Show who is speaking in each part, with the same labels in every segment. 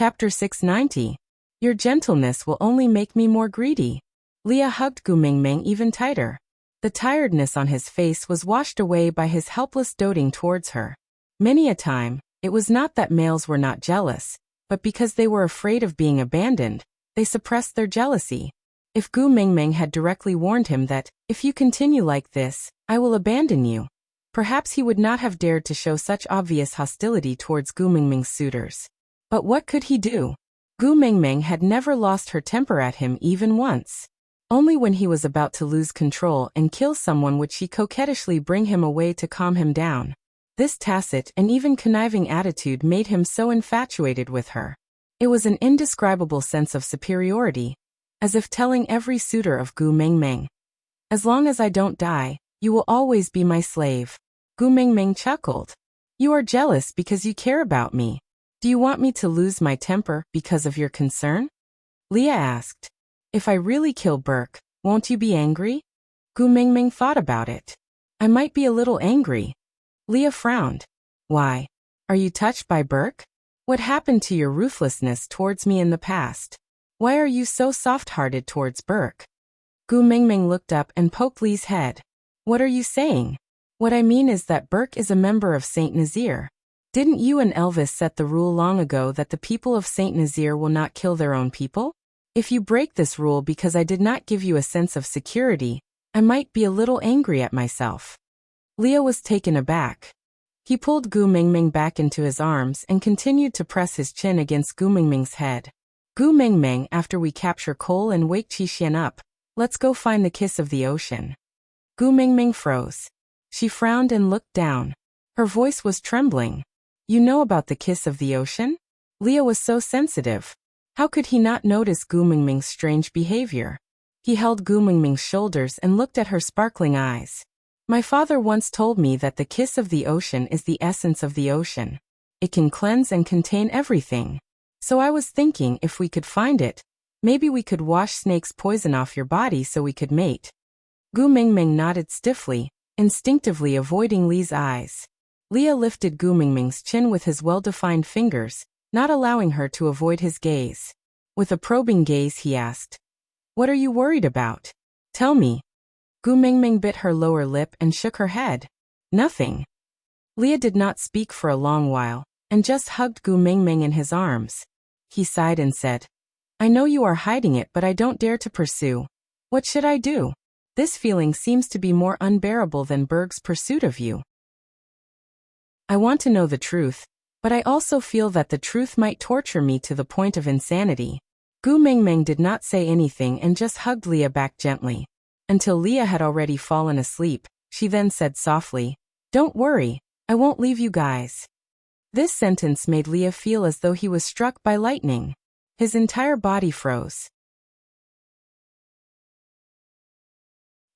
Speaker 1: Chapter 690. Your gentleness will only make me more greedy. Leah hugged Gu Mingming even tighter. The tiredness on his face was washed away by his helpless doting towards her. Many a time, it was not that males were not jealous, but because they were afraid of being abandoned, they suppressed their jealousy. If Gu Mingming had directly warned him that, if you continue like this, I will abandon you, perhaps he would not have dared to show such obvious hostility towards Gu Mingming's suitors. But what could he do? Gu Mingming had never lost her temper at him even once. Only when he was about to lose control and kill someone would she coquettishly bring him away to calm him down. This tacit and even conniving attitude made him so infatuated with her. It was an indescribable sense of superiority, as if telling every suitor of Gu Mingming, as long as I don't die, you will always be my slave. Gu Mingming chuckled. You are jealous because you care about me. Do you want me to lose my temper because of your concern? Leah asked. If I really kill Burke, won't you be angry? Gu Mingming thought about it. I might be a little angry. Leah frowned. Why? Are you touched by Burke? What happened to your ruthlessness towards me in the past? Why are you so soft-hearted towards Burke? Gu Mingming looked up and poked Lee's head. What are you saying? What I mean is that Burke is a member of Saint Nazir. Didn't you and Elvis set the rule long ago that the people of Saint Nazir will not kill their own people? If you break this rule because I did not give you a sense of security, I might be a little angry at myself. Leah was taken aback. He pulled Gu Mingming back into his arms and continued to press his chin against Gu Mingming's head. Gu Mingming, after we capture Cole and wake Qi up, let's go find the kiss of the ocean. Gu Mingming froze. She frowned and looked down. Her voice was trembling. You know about the kiss of the ocean? Leah was so sensitive. How could he not notice Gu Mingming's strange behavior? He held Gu Mingming's shoulders and looked at her sparkling eyes. My father once told me that the kiss of the ocean is the essence of the ocean. It can cleanse and contain everything. So I was thinking if we could find it, maybe we could wash Snake's poison off your body so we could mate. Gu Mingming nodded stiffly, instinctively avoiding Lee's eyes. Leah lifted Gu Mingming's chin with his well-defined fingers, not allowing her to avoid his gaze. With a probing gaze he asked, What are you worried about? Tell me. Gu Mingming bit her lower lip and shook her head. Nothing. Leah did not speak for a long while, and just hugged Gu Mingming in his arms. He sighed and said, I know you are hiding it, but I don't dare to pursue. What should I do? This feeling seems to be more unbearable than Berg's pursuit of you. I want to know the truth, but I also feel that the truth might torture me to the point of insanity. Gu Mingming did not say anything and just hugged Leah back gently. Until Leah had already fallen asleep, she then said softly, Don't worry, I won't leave you guys. This sentence made Leah feel as though he was struck by lightning. His entire body froze.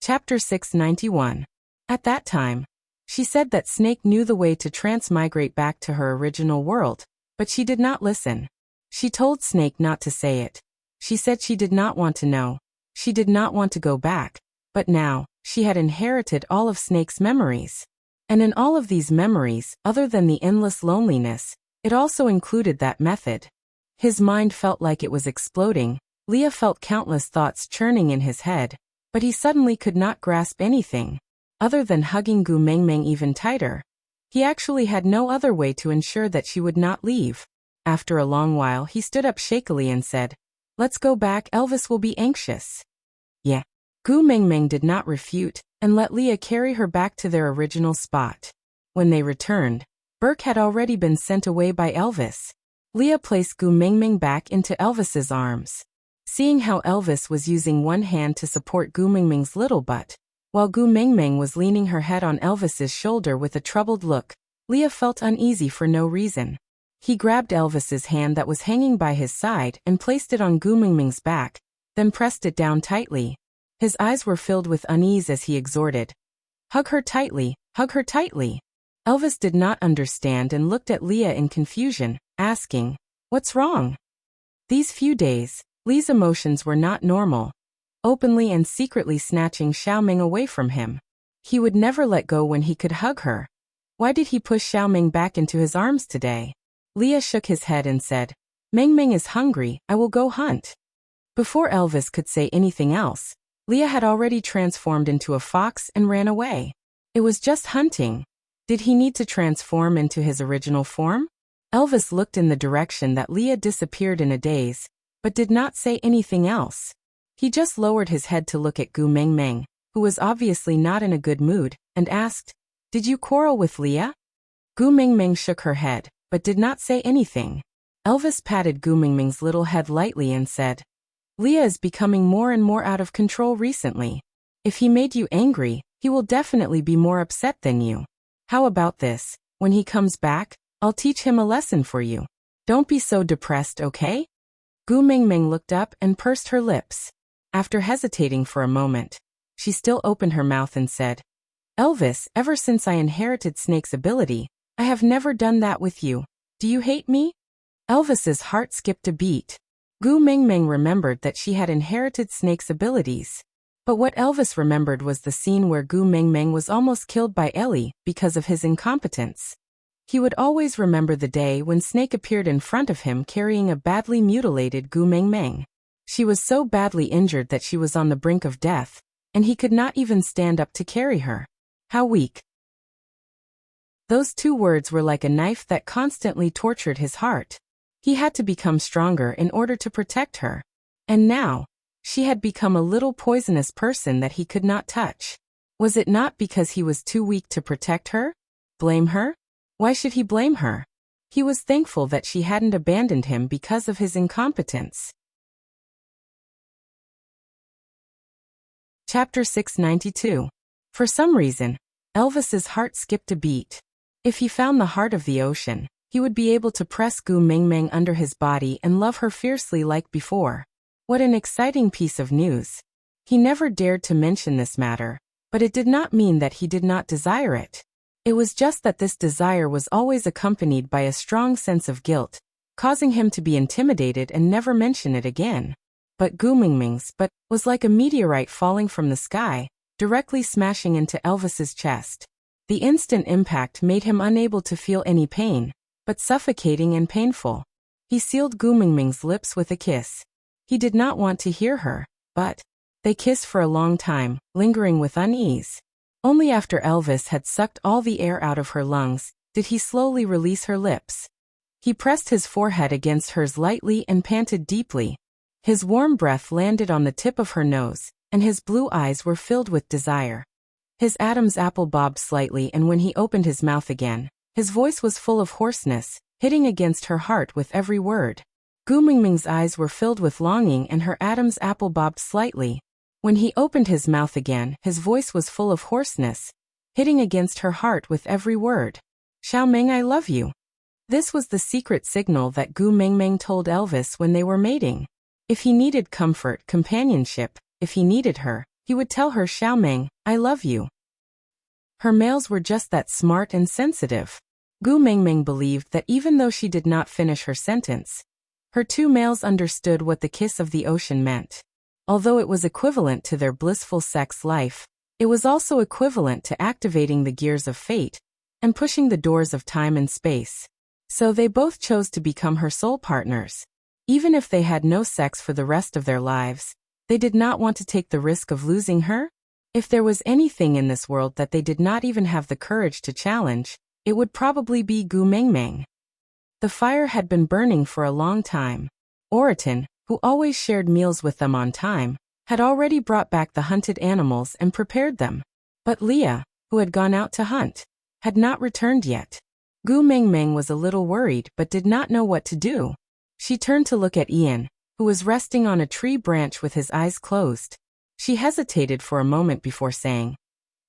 Speaker 1: Chapter 691. At that time, she said that Snake knew the way to transmigrate back to her original world, but she did not listen. She told Snake not to say it. She said she did not want to know. She did not want to go back, but now, she had inherited all of Snake's memories. And in all of these memories, other than the endless loneliness, it also included that method. His mind felt like it was exploding. Leah felt countless thoughts churning in his head, but he suddenly could not grasp anything. Other than hugging Gu Mingming even tighter, he actually had no other way to ensure that she would not leave. After a long while he stood up shakily and said, Let's go back, Elvis will be anxious. Yeah. Gu Mingming did not refute, and let Leah carry her back to their original spot. When they returned, Burke had already been sent away by Elvis. Leah placed Gu Mingming back into Elvis's arms. Seeing how Elvis was using one hand to support Gu Mingming's little butt, while Gu Mingming was leaning her head on Elvis's shoulder with a troubled look, Leah felt uneasy for no reason. He grabbed Elvis's hand that was hanging by his side and placed it on Gu Mingming's back, then pressed it down tightly. His eyes were filled with unease as he exhorted, Hug her tightly, hug her tightly. Elvis did not understand and looked at Leah in confusion, asking, What's wrong? These few days, Lee's emotions were not normal. Openly and secretly snatching Xiaoming away from him. He would never let go when he could hug her. Why did he push Xiaoming back into his arms today? Leah shook his head and said, Meng Meng is hungry, I will go hunt. Before Elvis could say anything else, Leah had already transformed into a fox and ran away. It was just hunting. Did he need to transform into his original form? Elvis looked in the direction that Leah disappeared in a daze, but did not say anything else. He just lowered his head to look at Gu Meng Meng, who was obviously not in a good mood, and asked, "Did you quarrel with Leah?" Gu Meng Meng shook her head, but did not say anything. Elvis patted Gu Meng Meng's little head lightly and said, "Leah is becoming more and more out of control recently. If he made you angry, he will definitely be more upset than you. How about this? When he comes back, I'll teach him a lesson for you. Don't be so depressed, okay?" Gu Meng Meng looked up and pursed her lips. After hesitating for a moment, she still opened her mouth and said, "Elvis, ever since I inherited Snake's ability, I have never done that with you. Do you hate me?" Elvis's heart skipped a beat. Gu Meng Meng remembered that she had inherited Snake's abilities. But what Elvis remembered was the scene where Gu Meng Meng was almost killed by Ellie because of his incompetence. He would always remember the day when Snake appeared in front of him carrying a badly mutilated Gu Meng Meng. She was so badly injured that she was on the brink of death, and he could not even stand up to carry her. How weak. Those two words were like a knife that constantly tortured his heart. He had to become stronger in order to protect her. And now, she had become a little poisonous person that he could not touch. Was it not because he was too weak to protect her? Blame her? Why should he blame her? He was thankful that she hadn't abandoned him because of his incompetence. Chapter 692. For some reason, Elvis's heart skipped a beat. If he found the heart of the ocean, he would be able to press Gu Meng Meng under his body and love her fiercely like before. What an exciting piece of news. He never dared to mention this matter, but it did not mean that he did not desire it. It was just that this desire was always accompanied by a strong sense of guilt, causing him to be intimidated and never mention it again. But Gu Meng Meng's but was like a meteorite falling from the sky, directly smashing into Elvis's chest. The instant impact made him unable to feel any pain, but suffocating and painful. He sealed Gu Meng Meng's lips with a kiss. He did not want to hear her, but they kissed for a long time, lingering with unease. Only after Elvis had sucked all the air out of her lungs did he slowly release her lips. He pressed his forehead against hers lightly and panted deeply. His warm breath landed on the tip of her nose, and his blue eyes were filled with desire. His Adam's apple bobbed slightly, and when he opened his mouth again, his voice was full of hoarseness, hitting against her heart with every word. Gu Meng Meng's eyes were filled with longing and her Adam's apple bobbed slightly. When he opened his mouth again, his voice was full of hoarseness, hitting against her heart with every word. "Xiao Meng, I love you." This was the secret signal that Gu Meng Meng told Elvis when they were mating. If he needed comfort, companionship, if he needed her, he would tell her, "Xiao Meng, I love you." Her males were just that smart and sensitive. Gu Meng Meng believed that even though she did not finish her sentence, her two males understood what the kiss of the ocean meant. Although it was equivalent to their blissful sex life, it was also equivalent to activating the gears of fate and pushing the doors of time and space. So they both chose to become her soul partners. Even if they had no sex for the rest of their lives, they did not want to take the risk of losing her. If there was anything in this world that they did not even have the courage to challenge, it would probably be Gu Meng Meng. The fire had been burning for a long time. Oriton, who always shared meals with them on time, had already brought back the hunted animals and prepared them. But Leah, who had gone out to hunt, had not returned yet. Gu Meng Meng was a little worried but did not know what to do. She turned to look at Ian, who was resting on a tree branch with his eyes closed. She hesitated for a moment before saying,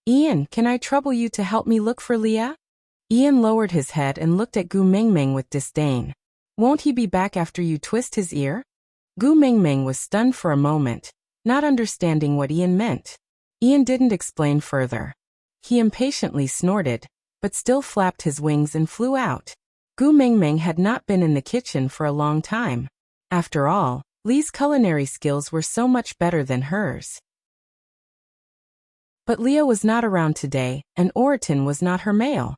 Speaker 1: "Ian, can I trouble you to help me look for Leah?" Ian lowered his head and looked at Gu Meng Meng with disdain. "Won't he be back after you twist his ear?" Gu Meng Meng was stunned for a moment, not understanding what Ian meant. Ian didn't explain further. He impatiently snorted, but still flapped his wings and flew out. Gu Meng Meng had not been in the kitchen for a long time. After all, Lee's culinary skills were so much better than hers. But Leah was not around today, and Oriton was not her male.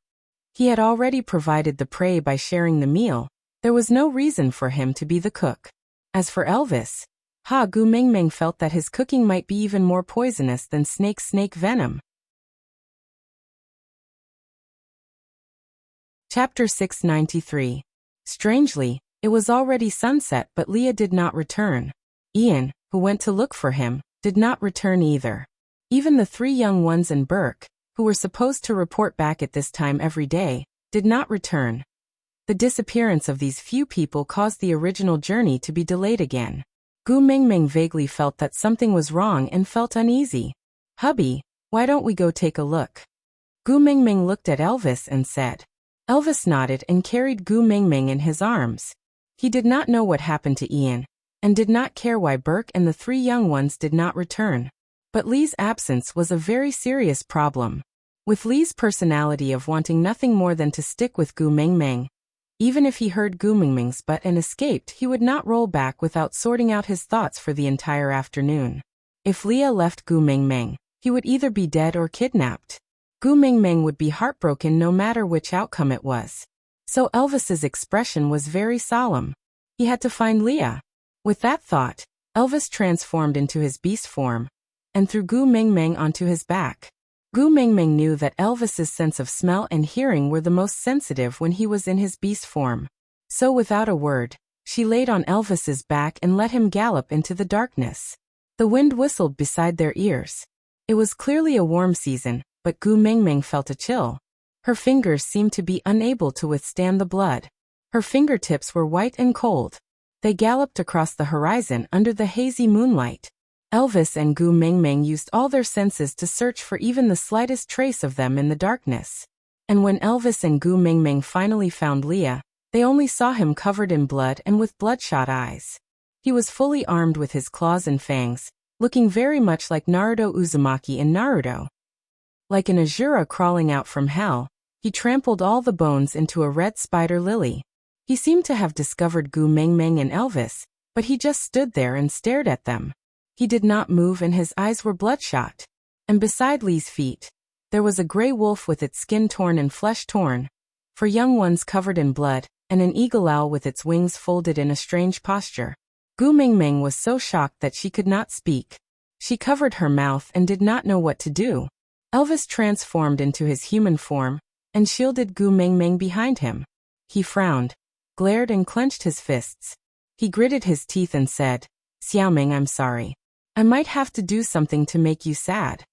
Speaker 1: He had already provided the prey by sharing the meal, There was no reason for him to be the cook. As for Elvis, Gu Mingming felt that his cooking might be even more poisonous than snake venom. Chapter 693. Strangely, it was already sunset, but Leah did not return. Ian, who went to look for him, did not return either. Even the three young ones and Burke, who were supposed to report back at this time every day, did not return. The disappearance of these few people caused the original journey to be delayed again. Gu Mingming vaguely felt that something was wrong and felt uneasy. "Hubby, why don't we go take a look?" Gu Mingming looked at Elvis and said. Elvis nodded and carried Gu Mingming in his arms. He did not know what happened to Ian, and did not care why Burke and the three young ones did not return. But Lee's absence was a very serious problem. With Lee's personality of wanting nothing more than to stick with Gu Mingming, even if he heard Gu Mingming's butt and escaped, he would not roll back without sorting out his thoughts for the entire afternoon. If Leah left Gu Mingming, he would either be dead or kidnapped. Gu Mingming would be heartbroken no matter which outcome it was. So Elvis's expression was very solemn. He had to find Leah. With that thought, Elvis transformed into his beast form and threw Gu Mingming onto his back. Gu Mingming knew that Elvis's sense of smell and hearing were the most sensitive when he was in his beast form. So without a word, she laid on Elvis's back and let him gallop into the darkness. The wind whistled beside their ears. It was clearly a warm season, but Gu Mingming felt a chill. Her fingers seemed to be unable to withstand the blood. Her fingertips were white and cold. They galloped across the horizon under the hazy moonlight. Elvis and Gu Mingming used all their senses to search for even the slightest trace of them in the darkness. And when Elvis and Gu Mingming finally found Leah, they only saw him covered in blood and with bloodshot eyes. He was fully armed with his claws and fangs, looking very much like Naruto Uzumaki in Naruto. Like an Asura crawling out from hell, he trampled all the bones into a red spider lily. He seemed to have discovered Gu Mingming and Elvis, but he just stood there and stared at them. He did not move and his eyes were bloodshot. And beside Lee's feet, there was a gray wolf with its skin torn and flesh torn, for young ones covered in blood, and an eagle owl with its wings folded in a strange posture. Gu Mingming was so shocked that she could not speak. She covered her mouth and did not know what to do. Elvis transformed into his human form and shielded Gu Mingming behind him. He frowned, glared and clenched his fists. He gritted his teeth and said, "Xiaoming, I'm sorry. I might have to do something to make you sad."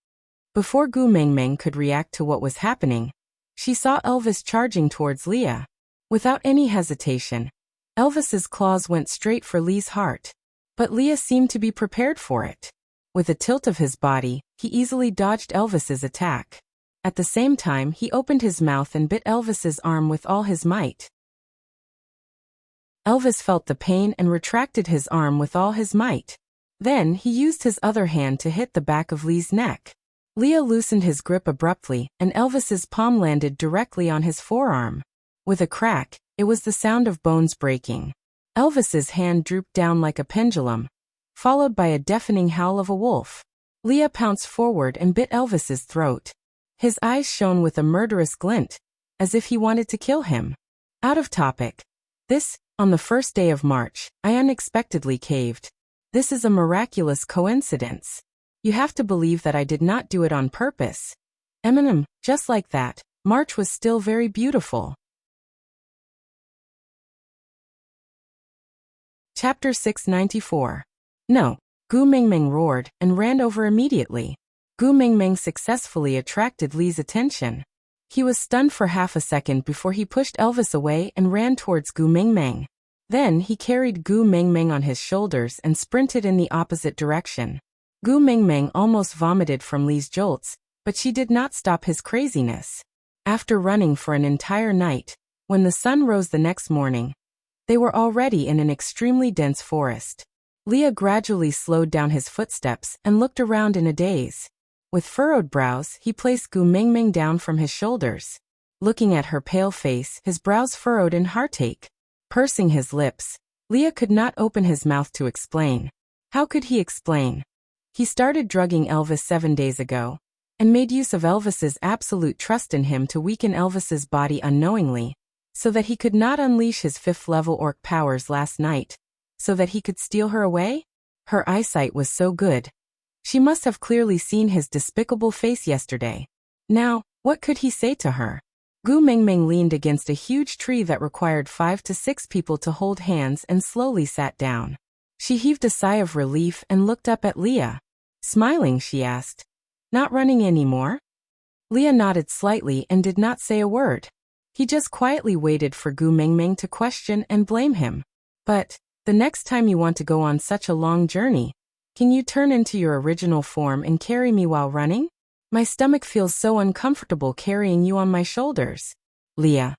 Speaker 1: Before Gu Mingming could react to what was happening, she saw Elvis charging towards Leah. Without any hesitation, Elvis's claws went straight for Lee's heart. But Leah seemed to be prepared for it. With a tilt of his body, he easily dodged Elvis's attack. At the same time, he opened his mouth and bit Elvis's arm with all his might. Elvis felt the pain and retracted his arm with all his might. Then he used his other hand to hit the back of Lee's neck. Leah loosened his grip abruptly, and Elvis's palm landed directly on his forearm. With a crack, it was the sound of bones breaking. Elvis's hand drooped down like a pendulum, followed by a deafening howl of a wolf. Leah pounced forward and bit Elvis's throat. His eyes shone with a murderous glint, as if he wanted to kill him. Out of topic. On the first day of March, I unexpectedly caved. This is a miraculous coincidence. You have to believe that I did not do it on purpose. Just like that, March was still very beautiful. Chapter 694. No, Gu Mingming roared and ran over immediately. Gu Mingming successfully attracted Lee's attention. He was stunned for half a second before he pushed Elvis away and ran towards Gu Mingming. Then he carried Gu Mingming on his shoulders and sprinted in the opposite direction. Gu Mingming almost vomited from Lee's jolts, but she did not stop his craziness. After running for an entire night, when the sun rose the next morning, they were already in an extremely dense forest. Leah gradually slowed down his footsteps and looked around in a daze. With furrowed brows, he placed Gu Mingming down from his shoulders. Looking at her pale face, his brows furrowed in heartache. Pursing his lips, Leah could not open his mouth to explain. How could he explain? He started drugging Elvis 7 days ago, and made use of Elvis's absolute trust in him to weaken Elvis's body unknowingly, So that he could not unleash his 5th-level orc powers last night? So that he could steal her away? Her eyesight was so good. She must have clearly seen his despicable face yesterday. Now, what could he say to her? Gu Mingming leaned against a huge tree that required 5 to 6 people to hold hands and slowly sat down. She heaved a sigh of relief and looked up at Leah. Smiling, she asked, "Not running anymore?" Leah nodded slightly and did not say a word. He just quietly waited for Gu Mingming to question and blame him. "But, the next time you want to go on such a long journey, can you turn into your original form and carry me while running? My stomach feels so uncomfortable carrying you on my shoulders." Leah.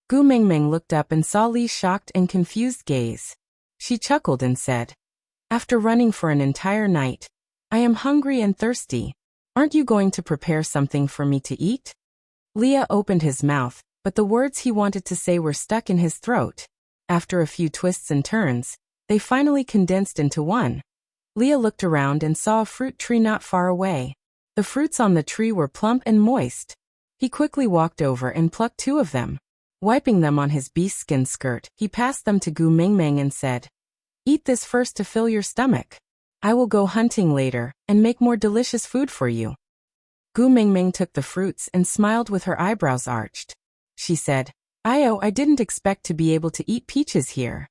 Speaker 1: Gu Mingming looked up and saw Lee's shocked and confused gaze. She chuckled and said, "After running for an entire night, I am hungry and thirsty. Aren't you going to prepare something for me to eat?" Leah opened his mouth, but the words he wanted to say were stuck in his throat. After a few twists and turns, they finally condensed into one. Leah looked around and saw a fruit tree not far away. The fruits on the tree were plump and moist. He quickly walked over and plucked 2 of them. Wiping them on his beast-skin skirt, he passed them to Gu Mingming and said, "Eat this first to fill your stomach. I will go hunting later and make more delicious food for you." Gu Mingming took the fruits and smiled with her eyebrows arched. She said, I didn't expect to be able to eat peaches here."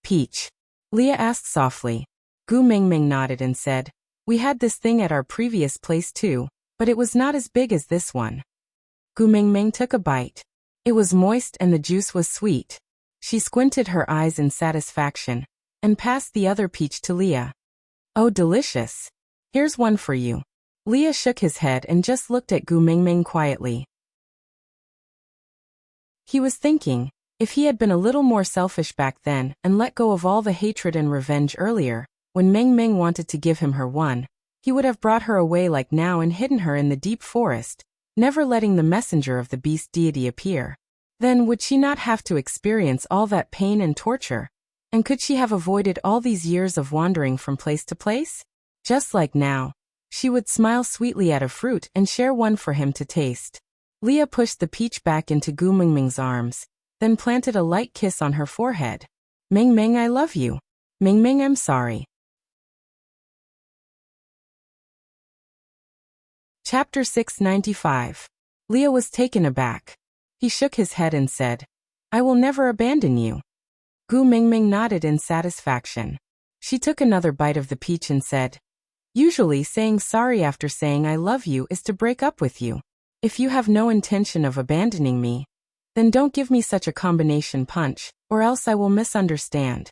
Speaker 1: "Peach?" Leah asked softly. Gu Mingming nodded and said, "We had this thing at our previous place too, but it was not as big as this one." Gu Mingming took a bite. It was moist and the juice was sweet. She squinted her eyes in satisfaction and passed the other peach to Leah. "Oh, delicious. Here's one for you." Leah shook his head and just looked at Gu Mingming quietly. He was thinking, if he had been a little more selfish back then and let go of all the hatred and revenge earlier, when Mingming wanted to give him her one, he would have brought her away like now and hidden her in the deep forest, never letting the messenger of the beast deity appear. Then would she not have to experience all that pain and torture? And could she have avoided all these years of wandering from place to place? Just like now, she would smile sweetly at a fruit and share one for him to taste. Leah pushed the peach back into Gu Mingming's arms, then planted a light kiss on her forehead. "Mingming, I love you. Mingming, I'm sorry." Chapter 695. Leah was taken aback. He shook his head and said, "I will never abandon you." Gu Mingming nodded in satisfaction. She took another bite of the peach and said, "Usually saying sorry after saying I love you is to break up with you. If you have no intention of abandoning me, then don't give me such a combination punch, or else I will misunderstand."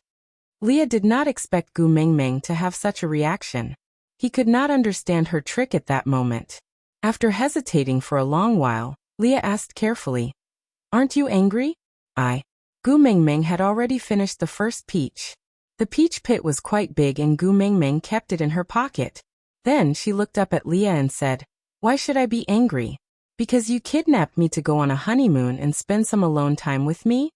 Speaker 1: Leah did not expect Gu Mingming to have such a reaction. He could not understand her trick at that moment. After hesitating for a long while, Leah asked carefully, "Aren't you angry?" Gu Mingming had already finished the first peach. The peach pit was quite big and Gu Mingming kept it in her pocket. Then she looked up at Leah and said, "Why should I be angry? Because you kidnapped me to go on a honeymoon and spend some alone time with me?"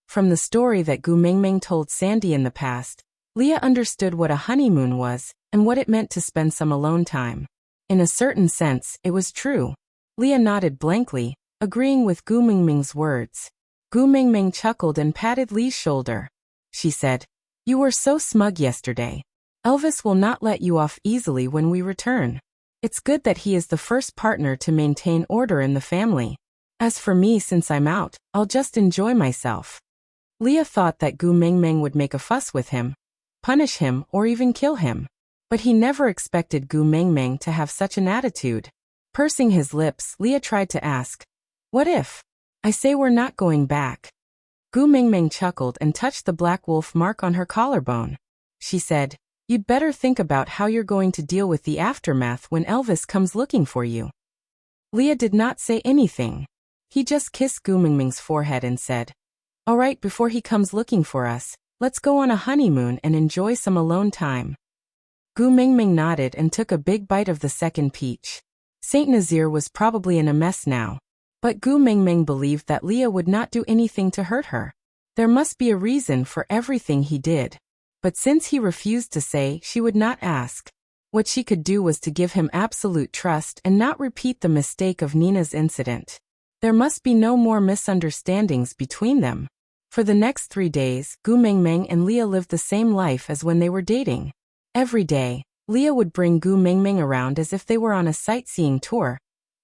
Speaker 1: From the story that Gu Mingming told Sandy in the past, Leah understood what a honeymoon was and what it meant to spend some alone time. In a certain sense, it was true. Leah nodded blankly, agreeing with Gu Mingming's words. Gu Mingming chuckled and patted Lee's shoulder. She said, "You were so smug yesterday. Elvis will not let you off easily when we return. It's good that he is the first partner to maintain order in the family. As for me, since I'm out, I'll just enjoy myself." Leah thought that Gu Mingming would make a fuss with him, punish him, or even kill him. But he never expected Gu Mingming to have such an attitude. Pursing his lips, Leah tried to ask, "What if I say we're not going back?" Gu Mingming chuckled and touched the black wolf mark on her collarbone. She said, "You'd better think about how you're going to deal with the aftermath when Elvis comes looking for you." Leah did not say anything. He just kissed Gu Mingming's forehead and said, "All right, before he comes looking for us, let's go on a honeymoon and enjoy some alone time." Gu Mingming nodded and took a big bite of the second peach. Saint Nazir was probably in a mess now. But Gu Mingming believed that Leah would not do anything to hurt her. There must be a reason for everything he did. But since he refused to say, she would not ask. What she could do was to give him absolute trust and not repeat the mistake of Nina's incident. There must be no more misunderstandings between them. For the next 3 days, Gu Mingming and Leah lived the same life as when they were dating. Every day, Leah would bring Gu Mingming around as if they were on a sightseeing tour,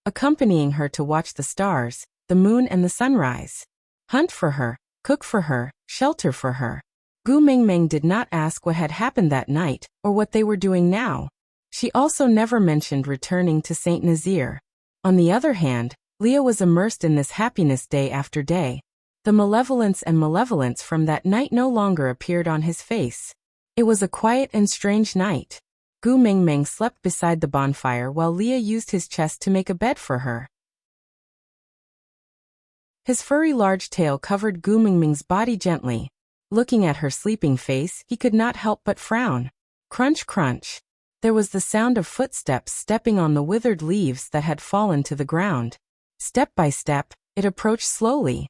Speaker 1: accompanying her to watch the stars, the moon and the sunrise. Hunt for her, cook for her, shelter for her. Gu Mingming did not ask what had happened that night, or what they were doing now. She also never mentioned returning to Saint Nazaire. On the other hand, Leah was immersed in this happiness day after day. The malevolence from that night no longer appeared on his face. It was a quiet and strange night. Gu Mingming slept beside the bonfire while Leah used his chest to make a bed for her. His furry large tail covered Gu Mingming's body gently. Looking at her sleeping face, he could not help but frown. Crunch, crunch. There was the sound of footsteps stepping on the withered leaves that had fallen to the ground. Step by step, it approached slowly.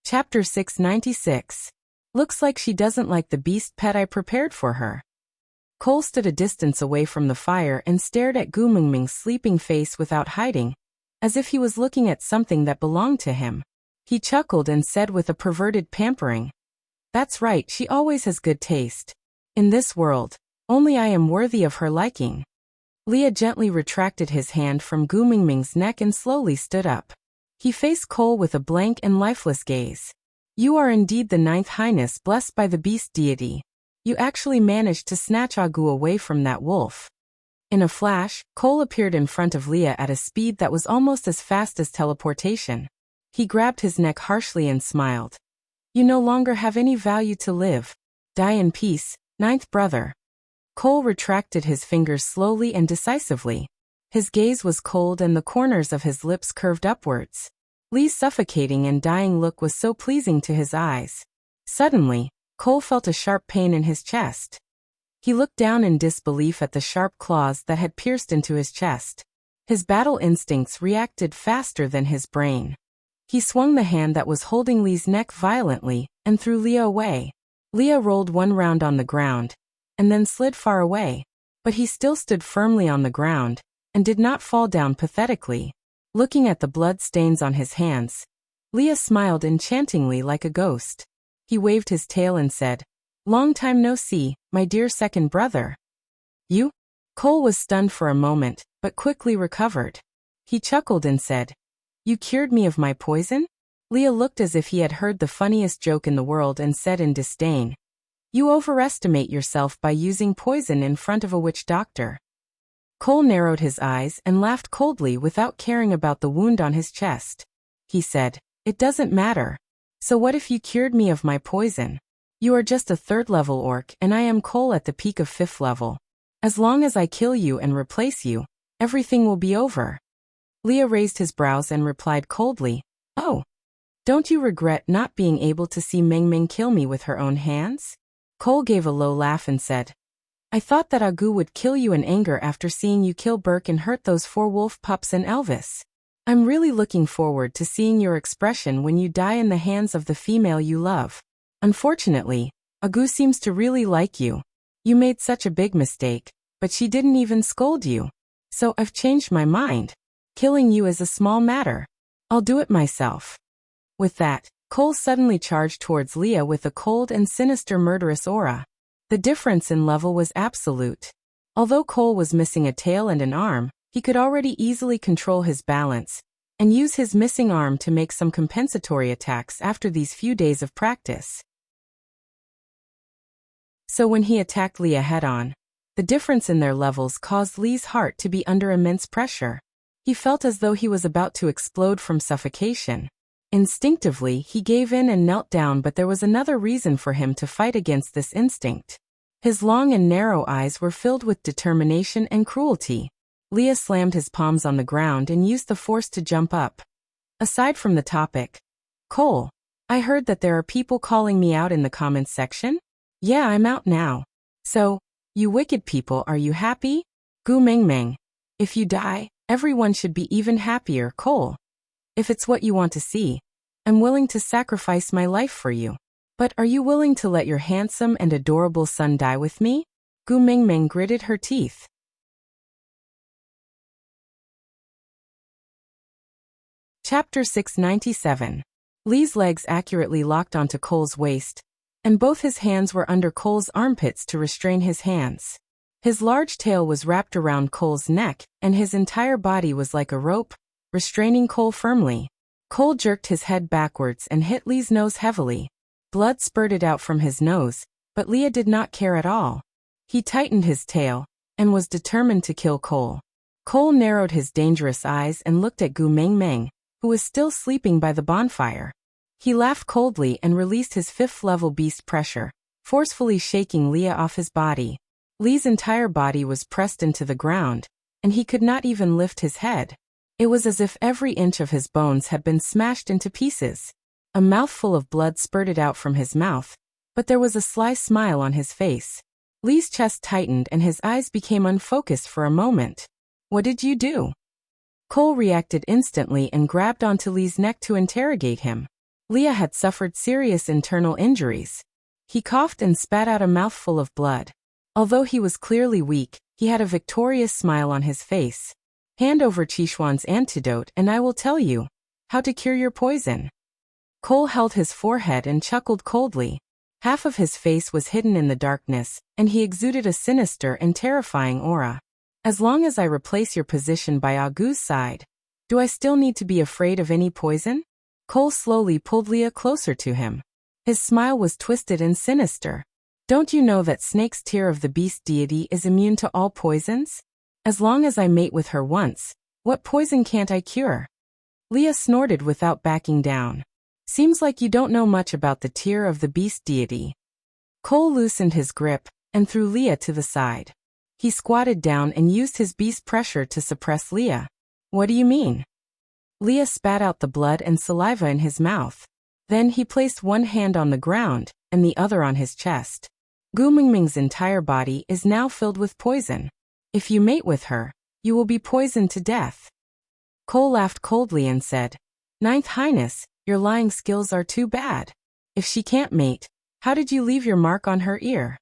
Speaker 1: Chapter 696. Looks like she doesn't like the beast pet I prepared for her. Cole stood a distance away from the fire and stared at Gu Mingming's sleeping face without hiding, as if he was looking at something that belonged to him. He chuckled and said with a perverted pampering, "That's right, she always has good taste. In this world, only I am worthy of her liking." Leah gently retracted his hand from Gu Mingming's neck and slowly stood up. He faced Cole with a blank and lifeless gaze. "You are indeed the ninth highness blessed by the beast deity. You actually managed to snatch Agu away from that wolf." In a flash, Cole appeared in front of Leah at a speed that was almost as fast as teleportation. He grabbed his neck harshly and smiled. "You no longer have any value to live. Die in peace, ninth brother." Cole retracted his fingers slowly and decisively. His gaze was cold and the corners of his lips curved upwards. Lee's suffocating and dying look was so pleasing to his eyes. Suddenly, Cole felt a sharp pain in his chest. He looked down in disbelief at the sharp claws that had pierced into his chest. His battle instincts reacted faster than his brain. He swung the hand that was holding Lee's neck violently and threw Leah away. Leah rolled one round on the ground and then slid far away, but he still stood firmly on the ground and did not fall down pathetically. Looking at the blood stains on his hands, Leah smiled enchantingly like a ghost. He waved his tail and said, "Long time no see, my dear second brother." "You?" Cole was stunned for a moment, but quickly recovered. He chuckled and said, "You cured me of my poison?" Leah looked as if he had heard the funniest joke in the world and said in disdain, "You overestimate yourself by using poison in front of a witch doctor." Cole narrowed his eyes and laughed coldly without caring about the wound on his chest. He said, "It doesn't matter. So what if you cured me of my poison? You are just a 3rd-level orc and I am Cole at the peak of 5th level. As long as I kill you and replace you, everything will be over." Leah raised his brows and replied coldly, "Oh, don't you regret not being able to see Mingming kill me with her own hands?" Cole gave a low laugh and said, "I thought that Agu would kill you in anger after seeing you kill Burke and hurt those 4 wolf pups and Elvis. I'm really looking forward to seeing your expression when you die in the hands of the female you love. Unfortunately, Agu seems to really like you. You made such a big mistake, but she didn't even scold you. So I've changed my mind. Killing you is a small matter. I'll do it myself." With that, Cole suddenly charged towards Leah with a cold and sinister murderous aura. The difference in level was absolute. Although Cole was missing a tail and an arm, he could already easily control his balance and use his missing arm to make some compensatory attacks after these few days of practice. So when he attacked Leah head-on, the difference in their levels caused Lee's heart to be under immense pressure. He felt as though he was about to explode from suffocation. Instinctively, he gave in and knelt down, but there was another reason for him to fight against this instinct. His long and narrow eyes were filled with determination and cruelty. Leah slammed his palms on the ground and used the force to jump up. Aside from the topic, "Cole, I heard that there are people calling me out in the comments section? Yeah, I'm out now. So, you wicked people, are you happy? Gu Mingming. If you die, everyone should be even happier, Cole. If it's what you want to see, I'm willing to sacrifice my life for you. But are you willing to let your handsome and adorable son die with me?" Gu Mingming gritted her teeth. Chapter 697. Lee's legs accurately locked onto Cole's waist, and both his hands were under Cole's armpits to restrain his hands. His large tail was wrapped around Cole's neck, and his entire body was like a rope, restraining Cole firmly. Cole jerked his head backwards and hit Lee's nose heavily. Blood spurted out from his nose, but Leah did not care at all. He tightened his tail, and was determined to kill Cole. Cole narrowed his dangerous eyes and looked at Gu Mengmeng, who was still sleeping by the bonfire. He laughed coldly and released his fifth-level beast pressure, forcefully shaking Leah off his body. Lee's entire body was pressed into the ground, and he could not even lift his head. It was as if every inch of his bones had been smashed into pieces. A mouthful of blood spurted out from his mouth, but there was a sly smile on his face. Lee's chest tightened and his eyes became unfocused for a moment. "What did you do?" Cole reacted instantly and grabbed onto Lee's neck to interrogate him. Leah had suffered serious internal injuries. He coughed and spat out a mouthful of blood. Although he was clearly weak, he had a victorious smile on his face. "Hand over Qishuan's antidote and I will tell you how to cure your poison." Cole held his forehead and chuckled coldly. Half of his face was hidden in the darkness, and he exuded a sinister and terrifying aura. "As long as I replace your position by Agu's side, do I still need to be afraid of any poison?" Cole slowly pulled Leah closer to him. His smile was twisted and sinister. "Don't you know that Snake's tear of the beast deity is immune to all poisons? As long as I mate with her once, what poison can't I cure?" Leah snorted without backing down. "Seems like you don't know much about the tear of the beast deity." Cole loosened his grip and threw Leah to the side. He squatted down and used his beast pressure to suppress Leah. "What do you mean?" Leah spat out the blood and saliva in his mouth. Then he placed one hand on the ground and the other on his chest. "Gu Mingming's entire body is now filled with poison. If you mate with her, you will be poisoned to death." Cole laughed coldly and said, "Ninth Highness, your lying skills are too bad. If she can't mate, how did you leave your mark on her ear?"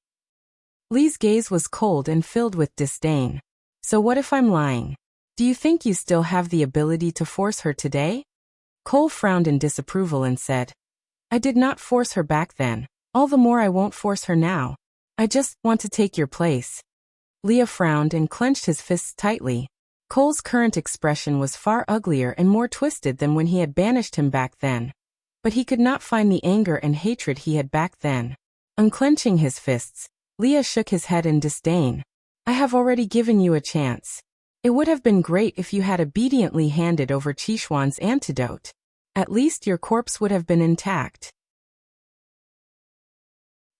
Speaker 1: Lee's gaze was cold and filled with disdain. "So what if I'm lying? Do you think you still have the ability to force her today?" Cole frowned in disapproval and said, "I did not force her back then. All the more I won't force her now. I just want to take your place." Leah frowned and clenched his fists tightly. Cole's current expression was far uglier and more twisted than when he had banished him back then. But he could not find the anger and hatred he had back then. Unclenching his fists, Leah shook his head in disdain. "I have already given you a chance. It would have been great if you had obediently handed over Qishuan's antidote. At least your corpse would have been intact."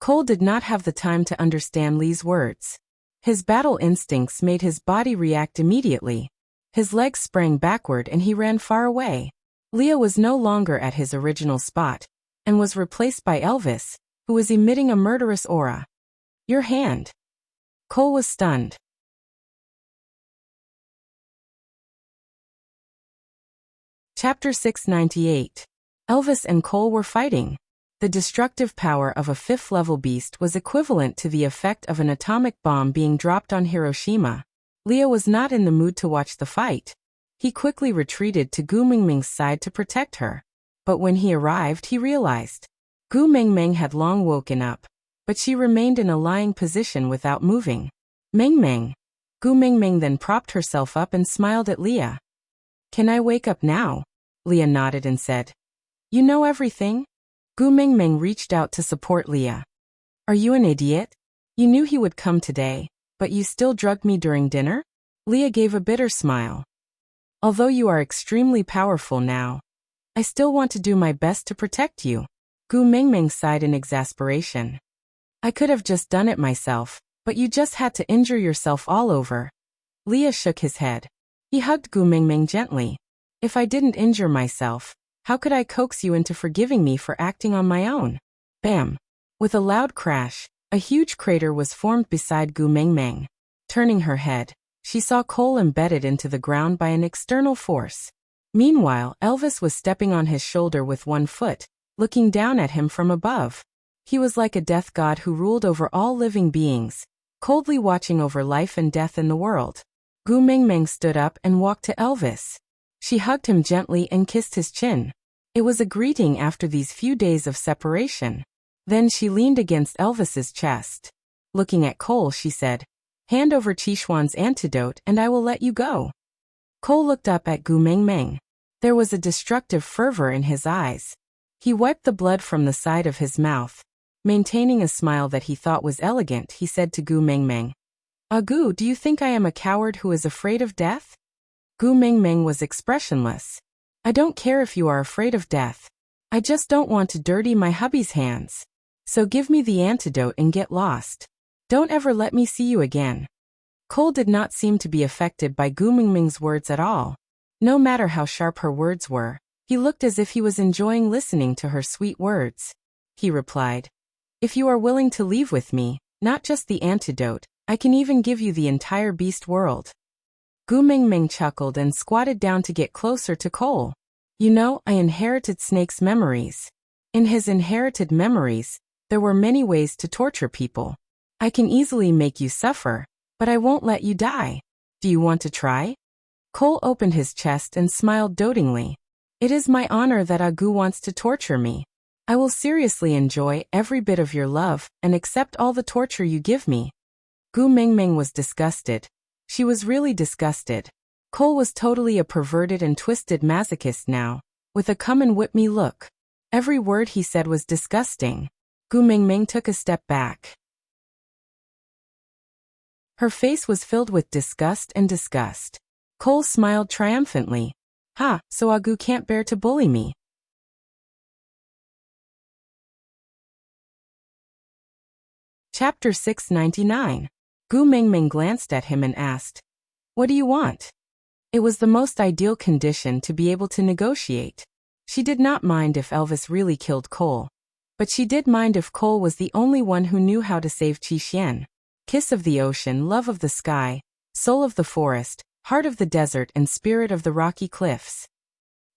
Speaker 1: Cole did not have the time to understand Lee's words. His battle instincts made his body react immediately. His legs sprang backward and he ran far away. Leah was no longer at his original spot, and was replaced by Elvis, who was emitting a murderous aura. "Your hand." Cole was stunned. Chapter 698. Elvis and Cole were fighting. The destructive power of a fifth-level beast was equivalent to the effect of an atomic bomb being dropped on Hiroshima. Leah was not in the mood to watch the fight. He quickly retreated to Gu Mingming's side to protect her. But when he arrived, he realized Gu Mingming had long woken up, but she remained in a lying position without moving. "Mingming." Gu Mingming then propped herself up and smiled at Leah. "Can I wake up now?" Leah nodded and said, "You know everything?" Gu Mingming reached out to support Leah. "Are you an idiot? You knew he would come today, but you still drugged me during dinner?" Leah gave a bitter smile. "Although you are extremely powerful now, I still want to do my best to protect you." Gu Mingming sighed in exasperation. "I could have just done it myself, but you just had to injure yourself all over." Leah shook his head. He hugged Gu Mingming gently. "If I didn't injure myself, how could I coax you into forgiving me for acting on my own?" Bam! With a loud crash, a huge crater was formed beside Gu Mingming. Turning her head, she saw Cole embedded into the ground by an external force. Meanwhile, Elvis was stepping on his shoulder with one foot, looking down at him from above. He was like a death god who ruled over all living beings, coldly watching over life and death in the world. Gu Mingming stood up and walked to Elvis. She hugged him gently and kissed his chin. It was a greeting after these few days of separation. Then she leaned against Elvis's chest. Looking at Cole, she said, "Hand over Qishuan's antidote and I will let you go." Cole looked up at Gu Mengmeng. There was a destructive fervor in his eyes. He wiped the blood from the side of his mouth. Maintaining a smile that he thought was elegant, he said to Gu Mengmeng, "Gu, do you think I am a coward who is afraid of death?" Gu Mengmeng was expressionless. "I don't care if you are afraid of death. I just don't want to dirty my hubby's hands. So give me the antidote and get lost. Don't ever let me see you again." Cole did not seem to be affected by Gu Mengmeng's words at all. No matter how sharp her words were, he looked as if he was enjoying listening to her sweet words. He replied, "If you are willing to leave with me, not just the antidote, I can even give you the entire beast world." Gu Mengmeng chuckled and squatted down to get closer to Cole. "You know, I inherited Snake's memories. In his inherited memories, there were many ways to torture people. I can easily make you suffer, but I won't let you die. Do you want to try?" Cole opened his chest and smiled dotingly. "It is my honor that Agu wants to torture me. I will seriously enjoy every bit of your love and accept all the torture you give me." Gu Mengmeng was disgusted. She was really disgusted. Cole was totally a perverted and twisted masochist now, with a come and whip me look. Every word he said was disgusting. Gu Mengmeng took a step back. Her face was filled with disgust and disgust. Cole smiled triumphantly. "Ha, so Agu can't bear to bully me." Chapter 699. Gu Mengmeng glanced at him and asked, "What do you want?" It was the most ideal condition to be able to negotiate. She did not mind if Elvis really killed Cole, but she did mind if Cole was the only one who knew how to save Qixuan. Kiss of the ocean, love of the sky, soul of the forest, heart of the desert and spirit of the rocky cliffs.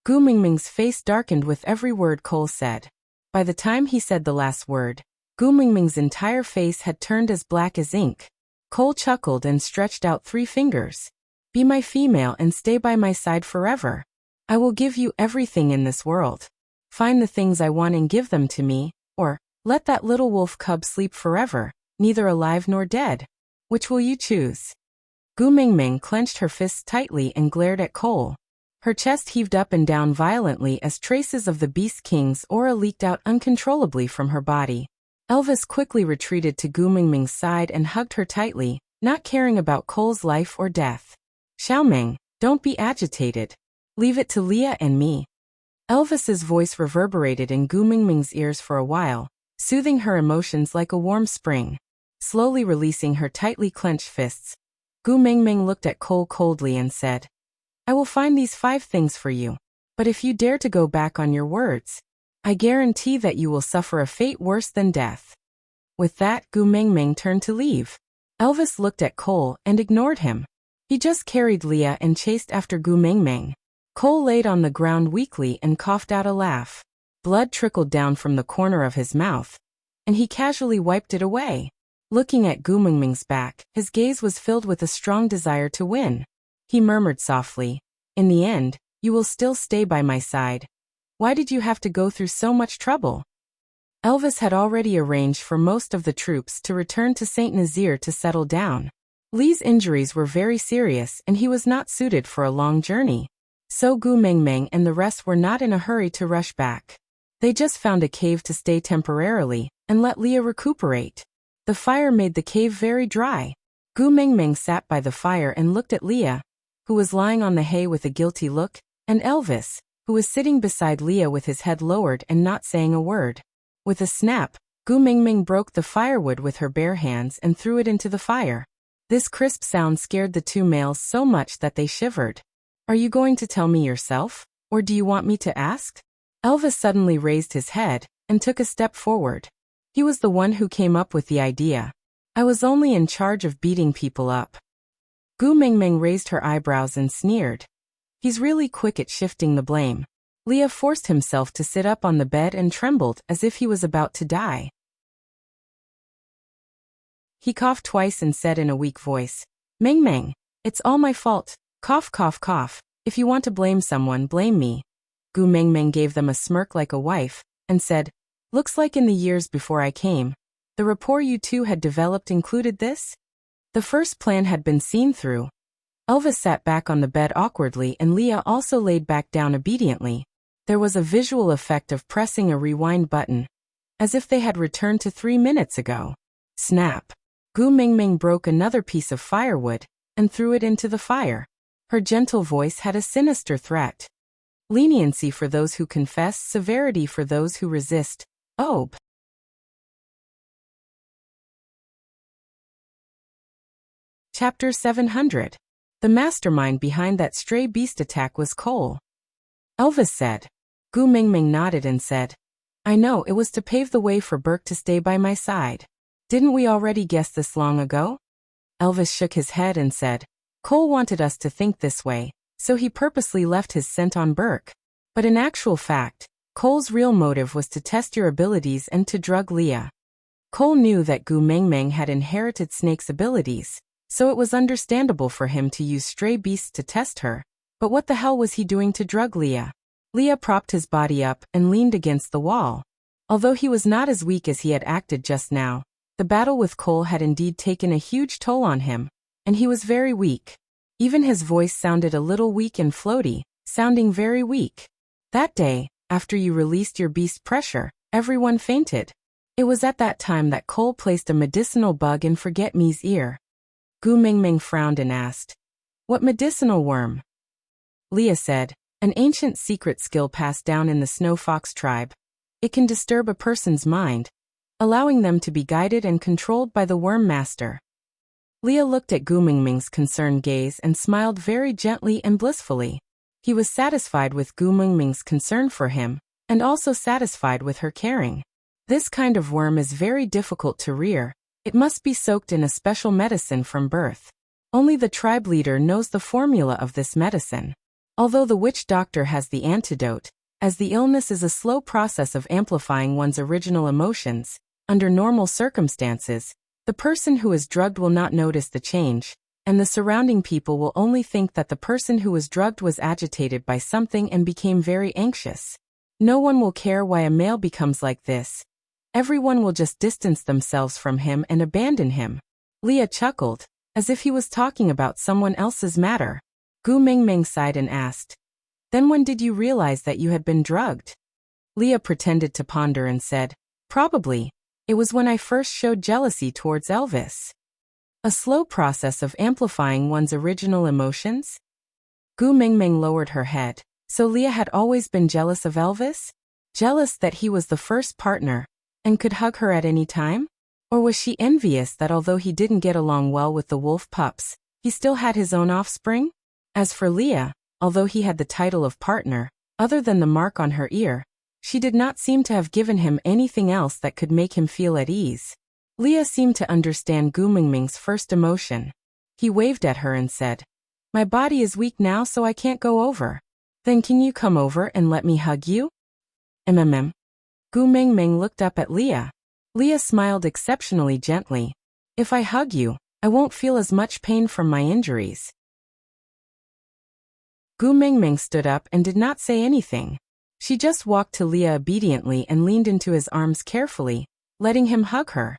Speaker 1: Gu Mengmeng's face darkened with every word Cole said. By the time he said the last word, Gu Mengmeng's entire face had turned as black as ink. Cole chuckled and stretched out 3 fingers. "Be my female and stay by my side forever. I will give you everything in this world. Find the things I want and give them to me, or let that little wolf cub sleep forever, neither alive nor dead. Which will you choose?" Gu Mengmeng clenched her fists tightly and glared at Cole. Her chest heaved up and down violently as traces of the Beast King's aura leaked out uncontrollably from her body. Elvis quickly retreated to Gu Mengmeng's side and hugged her tightly, not caring about Cole's life or death. "Xiaomeng, don't be agitated. Leave it to Leah and me." Elvis's voice reverberated in Gu Mengmeng's ears for a while, soothing her emotions like a warm spring. Slowly releasing her tightly clenched fists, Gu Mengmeng looked at Cole coldly and said, "I will find these 5 things for you. But if you dare to go back on your words, I guarantee that you will suffer a fate worse than death." With that, Gu Mengmeng turned to leave. Elvis looked at Cole and ignored him. He just carried Leah and chased after Gu Mengmeng. Cole laid on the ground weakly and coughed out a laugh. Blood trickled down from the corner of his mouth, and he casually wiped it away. Looking at Gu Mengmeng's back, his gaze was filled with a strong desire to win. He murmured softly, "In the end, you will still stay by my side. Why did you have to go through so much trouble?" Elvis had already arranged for most of the troops to return to Saint Nazaire to settle down. Li's injuries were very serious and he was not suited for a long journey. So Gu Mengmeng and the rest were not in a hurry to rush back. They just found a cave to stay temporarily and let Leah recuperate. The fire made the cave very dry. Gu Mengmeng sat by the fire and looked at Leah, who was lying on the hay with a guilty look, and Elvis, who was sitting beside Leah with his head lowered and not saying a word. With a snap, Gu Mengmeng broke the firewood with her bare hands and threw it into the fire. This crisp sound scared the 2 males so much that they shivered. "Are you going to tell me yourself, or do you want me to ask?" Elvis suddenly raised his head and took a step forward. He was the one who came up with the idea. "I was only in charge of beating people up." Gu Mengmeng raised her eyebrows and sneered. "He's really quick at shifting the blame." Leah forced himself to sit up on the bed and trembled as if he was about to die. He coughed twice and said in a weak voice, "Mengmeng, it's all my fault. Cough, cough, cough. If you want to blame someone, blame me. Gu Mengmeng gave them a smirk like a wife, and said, looks like in the years before I came, the rapport you two had developed included this? The first plan had been seen through. Elvis sat back on the bed awkwardly and Leah also laid back down obediently. There was a visual effect of pressing a rewind button, as if they had returned to 3 minutes ago. Snap! Gu Mingming broke another piece of firewood and threw it into the fire. Her gentle voice had a sinister threat. Leniency for those who confess, severity for those who resist. Ob. Chapter 700. The mastermind behind that stray beast attack was Cole. Elvis said. Gu Mingming nodded and said, I know, it was to pave the way for Burke to stay by my side. Didn't we already guess this long ago? Elvis shook his head and said, Cole wanted us to think this way, so he purposely left his scent on Burke. But in actual fact, Cole's real motive was to test your abilities and to drug Leah. Cole knew that Gu Mengmeng had inherited Snake's abilities, so it was understandable for him to use stray beasts to test her. But what the hell was he doing to drug Leah? Leah propped his body up and leaned against the wall. Although he was not as weak as he had acted just now, the battle with Cole had indeed taken a huge toll on him, and he was very weak. Even his voice sounded a little weak and floaty, sounding very weak. That day, after you released your beast pressure, everyone fainted. It was at that time that Cole placed a medicinal bug in Forget-Me's ear. Gu Mingming frowned and asked, What medicinal worm? Leah said, An ancient secret skill passed down in the Snow Fox tribe. It can disturb a person's mind, allowing them to be guided and controlled by the Worm Master. Leah looked at Gu Mingming's concerned gaze and smiled very gently and blissfully. He was satisfied with Gu Mingming's concern for him, and also satisfied with her caring. This kind of worm is very difficult to rear. It must be soaked in a special medicine from birth. Only the tribe leader knows the formula of this medicine. Although the witch doctor has the antidote, as the illness is a slow process of amplifying one's original emotions, under normal circumstances, the person who is drugged will not notice the change, and the surrounding people will only think that the person who was drugged was agitated by something and became very anxious. No one will care why a male becomes like this. Everyone will just distance themselves from him and abandon him. Leah chuckled, as if he was talking about someone else's matter. Gu Mingming sighed and asked, Then when did you realize that you had been drugged? Leah pretended to ponder and said, Probably. It was when I first showed jealousy towards Elvis. A slow process of amplifying one's original emotions? Gu Mingming lowered her head. So Leah had always been jealous of Elvis? Jealous that he was the first partner, and could hug her at any time? Or was she envious that although he didn't get along well with the wolf pups, he still had his own offspring? As for Leah, although he had the title of partner, other than the mark on her ear, she did not seem to have given him anything else that could make him feel at ease. Leah seemed to understand Gu Mingming's first emotion. He waved at her and said, My body is weak now so I can't go over. Then can you come over and let me hug you? Gu Mingming looked up at Leah. Leah smiled exceptionally gently. If I hug you, I won't feel as much pain from my injuries. Gu Mingming stood up and did not say anything. She just walked to Leah obediently and leaned into his arms carefully, letting him hug her.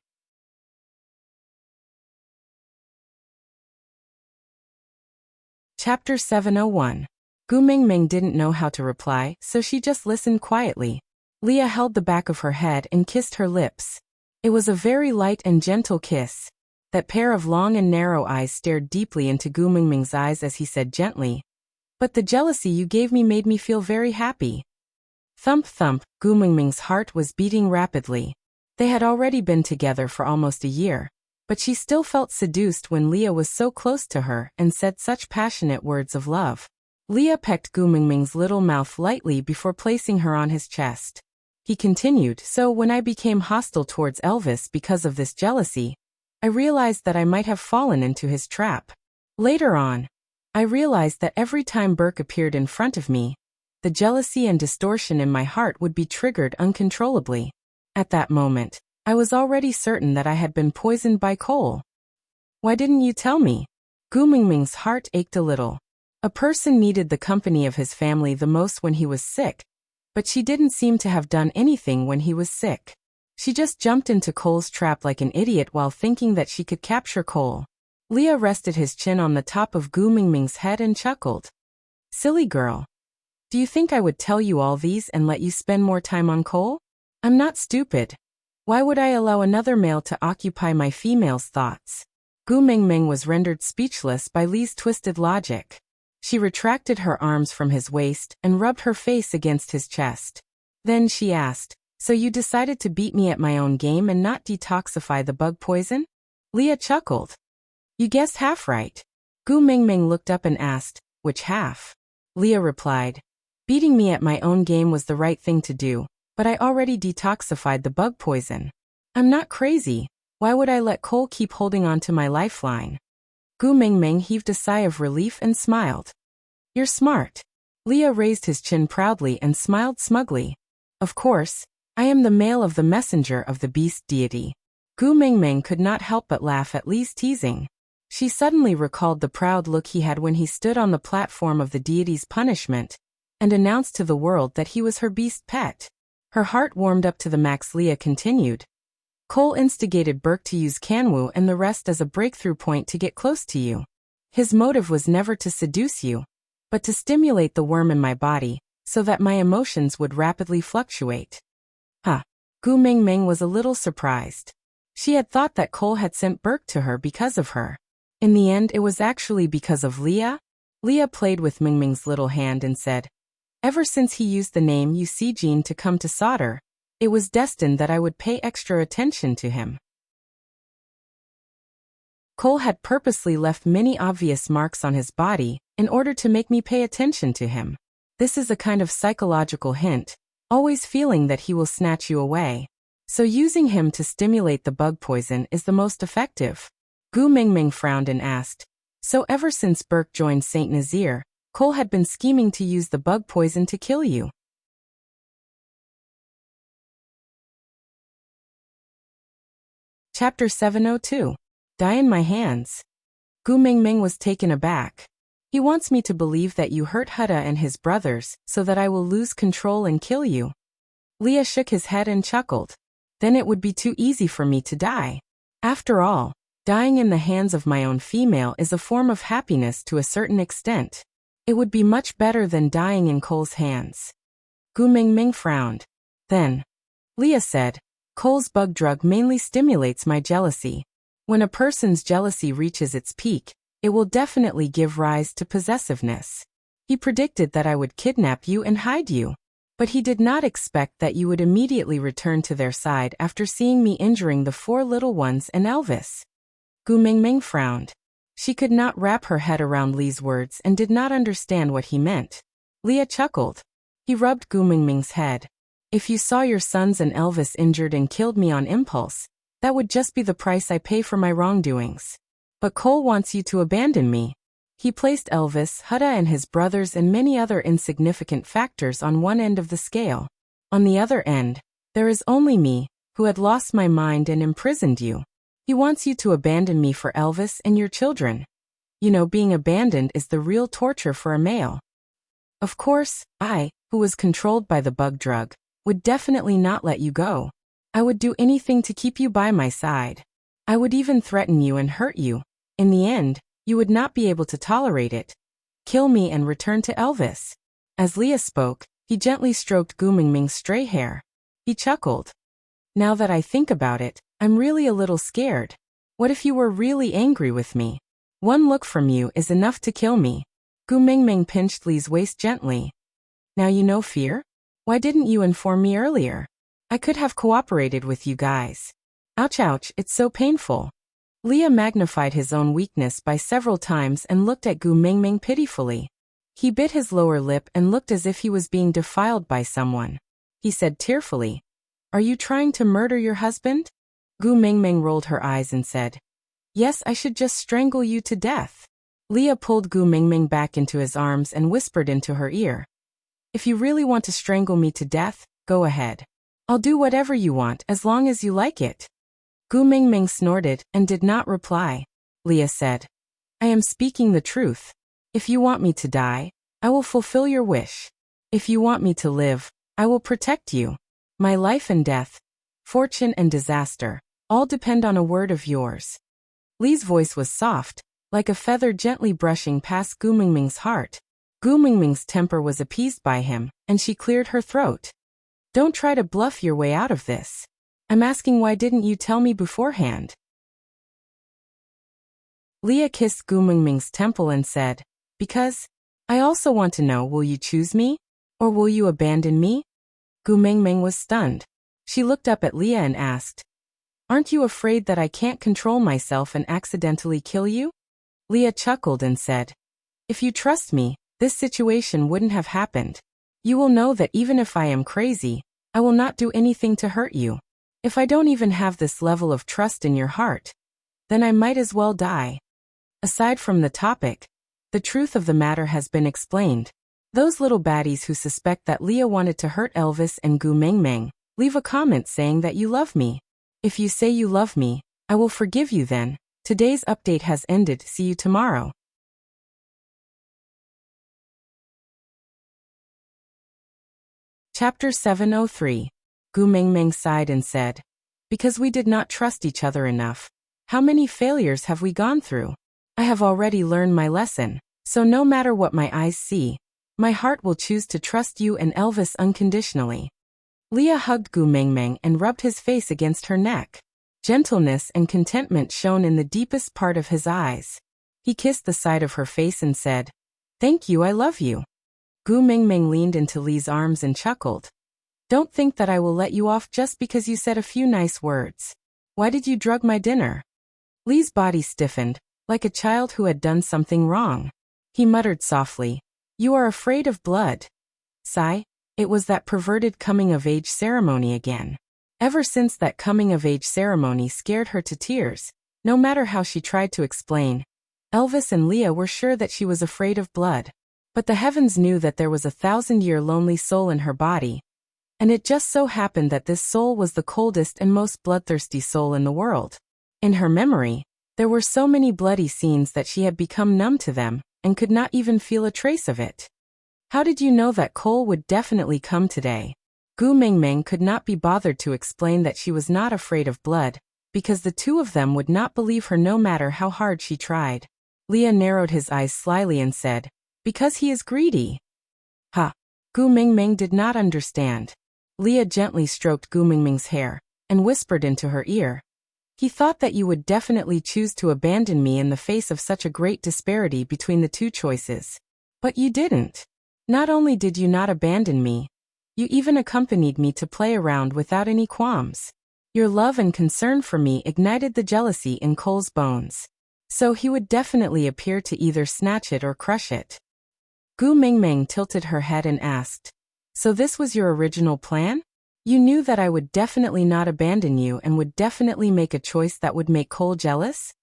Speaker 1: Chapter 701. Gu Mingming didn't know how to reply, so she just listened quietly. Leah held the back of her head and kissed her lips. It was a very light and gentle kiss. That pair of long and narrow eyes stared deeply into Gu Mingming's eyes as he said gently, But the jealousy you gave me made me feel very happy. Thump thump, Gu Mingming's heart was beating rapidly. They had already been together for almost a year, but she still felt seduced when Leah was so close to her and said such passionate words of love. Leah pecked Gu Mingming's little mouth lightly before placing her on his chest. He continued, So when I became hostile towards Elvis because of this jealousy, I realized that I might have fallen into his trap. Later on, I realized that every time Burke appeared in front of me, the jealousy and distortion in my heart would be triggered uncontrollably. At that moment, I was already certain that I had been poisoned by Cole. Why didn't you tell me? Gu Mingming's heart ached a little. A person needed the company of his family the most when he was sick, but she didn't seem to have done anything when he was sick. She just jumped into Cole's trap like an idiot while thinking that she could capture Cole. Leah rested his chin on the top of Gu Mingming's head and chuckled. Silly girl. Do you think I would tell you all these and let you spend more time on Cole? I'm not stupid. Why would I allow another male to occupy my female's thoughts? Gu Mingming was rendered speechless by Li's twisted logic. She retracted her arms from his waist and rubbed her face against his chest. Then she asked, so you decided to beat me at my own game and not detoxify the bug poison? Leah chuckled. You guessed half right. Gu Mingming looked up and asked, which half? Leah replied, beating me at my own game was the right thing to do, but I already detoxified the bug poison. I'm not crazy. Why would I let Cole keep holding on to my lifeline? Gu Mingming heaved a sigh of relief and smiled. You're smart. Leah raised his chin proudly and smiled smugly. Of course, I am the male of the messenger of the beast deity. Gu Mingming could not help but laugh at Li's teasing. She suddenly recalled the proud look he had when he stood on the platform of the deity's punishment and announced to the world that he was her beast pet. Her heart warmed up to the max. Leah continued. Cole instigated Burke to use Kanwu and the rest as a breakthrough point to get close to you. His motive was never to seduce you, but to stimulate the worm in my body, so that my emotions would rapidly fluctuate. Huh. Gu Mingming was a little surprised. She had thought that Cole had sent Burke to her because of her. In the end, it was actually because of Leah. Leah played with Mingming's little hand and said, ever since he used the name Yu Sijin to come to solder, it was destined that I would pay extra attention to him. Cole had purposely left many obvious marks on his body in order to make me pay attention to him. This is a kind of psychological hint, always feeling that he will snatch you away. So using him to stimulate the bug poison is the most effective. Gu Mingming frowned and asked, so ever since Burke joined Saint Nazir, Cole had been scheming to use the bug poison to kill you. Chapter 702. Die in my hands. Gu Mingming was taken aback. He wants me to believe that you hurt Hutta and his brothers so that I will lose control and kill you. Leah shook his head and chuckled. Then it would be too easy for me to die. After all, dying in the hands of my own female is a form of happiness to a certain extent. It would be much better than dying in Cole's hands. Gu Mingming frowned. Then, Leah said, Cole's bug drug mainly stimulates my jealousy. When a person's jealousy reaches its peak, it will definitely give rise to possessiveness. He predicted that I would kidnap you and hide you, but he did not expect that you would immediately return to their side after seeing me injuring the 4 little ones and Elvis. Gu Mingming frowned. She could not wrap her head around Li's words and did not understand what he meant. Leah chuckled. He rubbed Gu Mingming's head. If you saw your sons and Elvis injured and killed me on impulse, that would just be the price I pay for my wrongdoings. But Cole wants you to abandon me. He placed Elvis, Hutta and his brothers and many other insignificant factors on one end of the scale. On the other end, there is only me, who had lost my mind and imprisoned you. He wants you to abandon me for Elvis and your children. You know, being abandoned is the real torture for a male. Of course, I, who was controlled by the bug drug, would definitely not let you go. I would do anything to keep you by my side. I would even threaten you and hurt you. In the end, you would not be able to tolerate it. Kill me and return to Elvis. As Leah spoke, he gently stroked Gu Mingming's stray hair. He chuckled. Now that I think about it, I'm really a little scared. What if you were really angry with me? One look from you is enough to kill me. Gu Mingming pinched Li's waist gently. Now you know fear? Why didn't you inform me earlier? I could have cooperated with you guys. Ouch ouch, it's so painful. Leah magnified his own weakness by several times and looked at Gu Mingming pitifully. He bit his lower lip and looked as if he was being defiled by someone. He said tearfully, Are you trying to murder your husband? Gu Mingming rolled her eyes and said, Yes, I should just strangle you to death. Leah pulled Gu Mingming back into his arms and whispered into her ear, If you really want to strangle me to death, go ahead. I'll do whatever you want as long as you like it. Gu Mingming snorted and did not reply. Leah said, I am speaking the truth. If you want me to die, I will fulfill your wish. If you want me to live, I will protect you. My life and death, fortune and disaster, all depend on a word of yours. Li's voice was soft, like a feather gently brushing past Gu Mingming's heart. Gu Mingming's temper was appeased by him, and she cleared her throat. Don't try to bluff your way out of this. I'm asking, why didn't you tell me beforehand? Leah kissed Gu Mingming's temple and said, because I also want to know, will you choose me? Or will you abandon me? Gu Mingming was stunned. She looked up at Leah and asked, aren't you afraid that I can't control myself and accidentally kill you? Leah chuckled and said, if you trust me, this situation wouldn't have happened. You will know that even if I am crazy, I will not do anything to hurt you. If I don't even have this level of trust in your heart, then I might as well die. Aside from the topic, the truth of the matter has been explained. Those little baddies who suspect that Leah wanted to hurt Elvis and Gu Mingming, leave a comment saying that you love me. If you say you love me, I will forgive you then. Today's update has ended. See you tomorrow. Chapter 703. Gu Mingming sighed and said, because we did not trust each other enough. How many failures have we gone through? I have already learned my lesson, so no matter what my eyes see, my heart will choose to trust you and Elvis unconditionally. Leah hugged Gu Mingming and rubbed his face against her neck. Gentleness and contentment shone in the deepest part of his eyes. He kissed the side of her face and said, thank you, I love you. Gu Mingming leaned into Li's arms and chuckled. Don't think that I will let you off just because you said a few nice words. Why did you drug my dinner? Li's body stiffened, like a child who had done something wrong. He muttered softly, you are afraid of blood. Sigh, it was that perverted coming-of-age ceremony again. Ever since that coming-of-age ceremony scared her to tears, no matter how she tried to explain, Elvis and Leah were sure that she was afraid of blood. But the heavens knew that there was a 1,000-year lonely soul in her body, and it just so happened that this soul was the coldest and most bloodthirsty soul in the world. In her memory, there were so many bloody scenes that she had become numb to them, and could not even feel a trace of it. How did you know that Cole would definitely come today? Gu Mingming could not be bothered to explain that she was not afraid of blood, because the two of them would not believe her no matter how hard she tried. Leah narrowed his eyes slyly and said, because he is greedy. Ha! Gu Mingming did not understand. Leah gently stroked Gu Mingming's hair, and whispered into her ear, he thought that you would definitely choose to abandon me in the face of such a great disparity between the two choices. But you didn't. Not only did you not abandon me, you even accompanied me to play around without any qualms. Your love and concern for me ignited the jealousy in Cole's bones. So he would definitely appear to either snatch it or crush it. Gu Mingming tilted her head and asked, so this was your original plan? You knew that I would definitely not abandon you and would definitely make a choice that would make Cole jealous?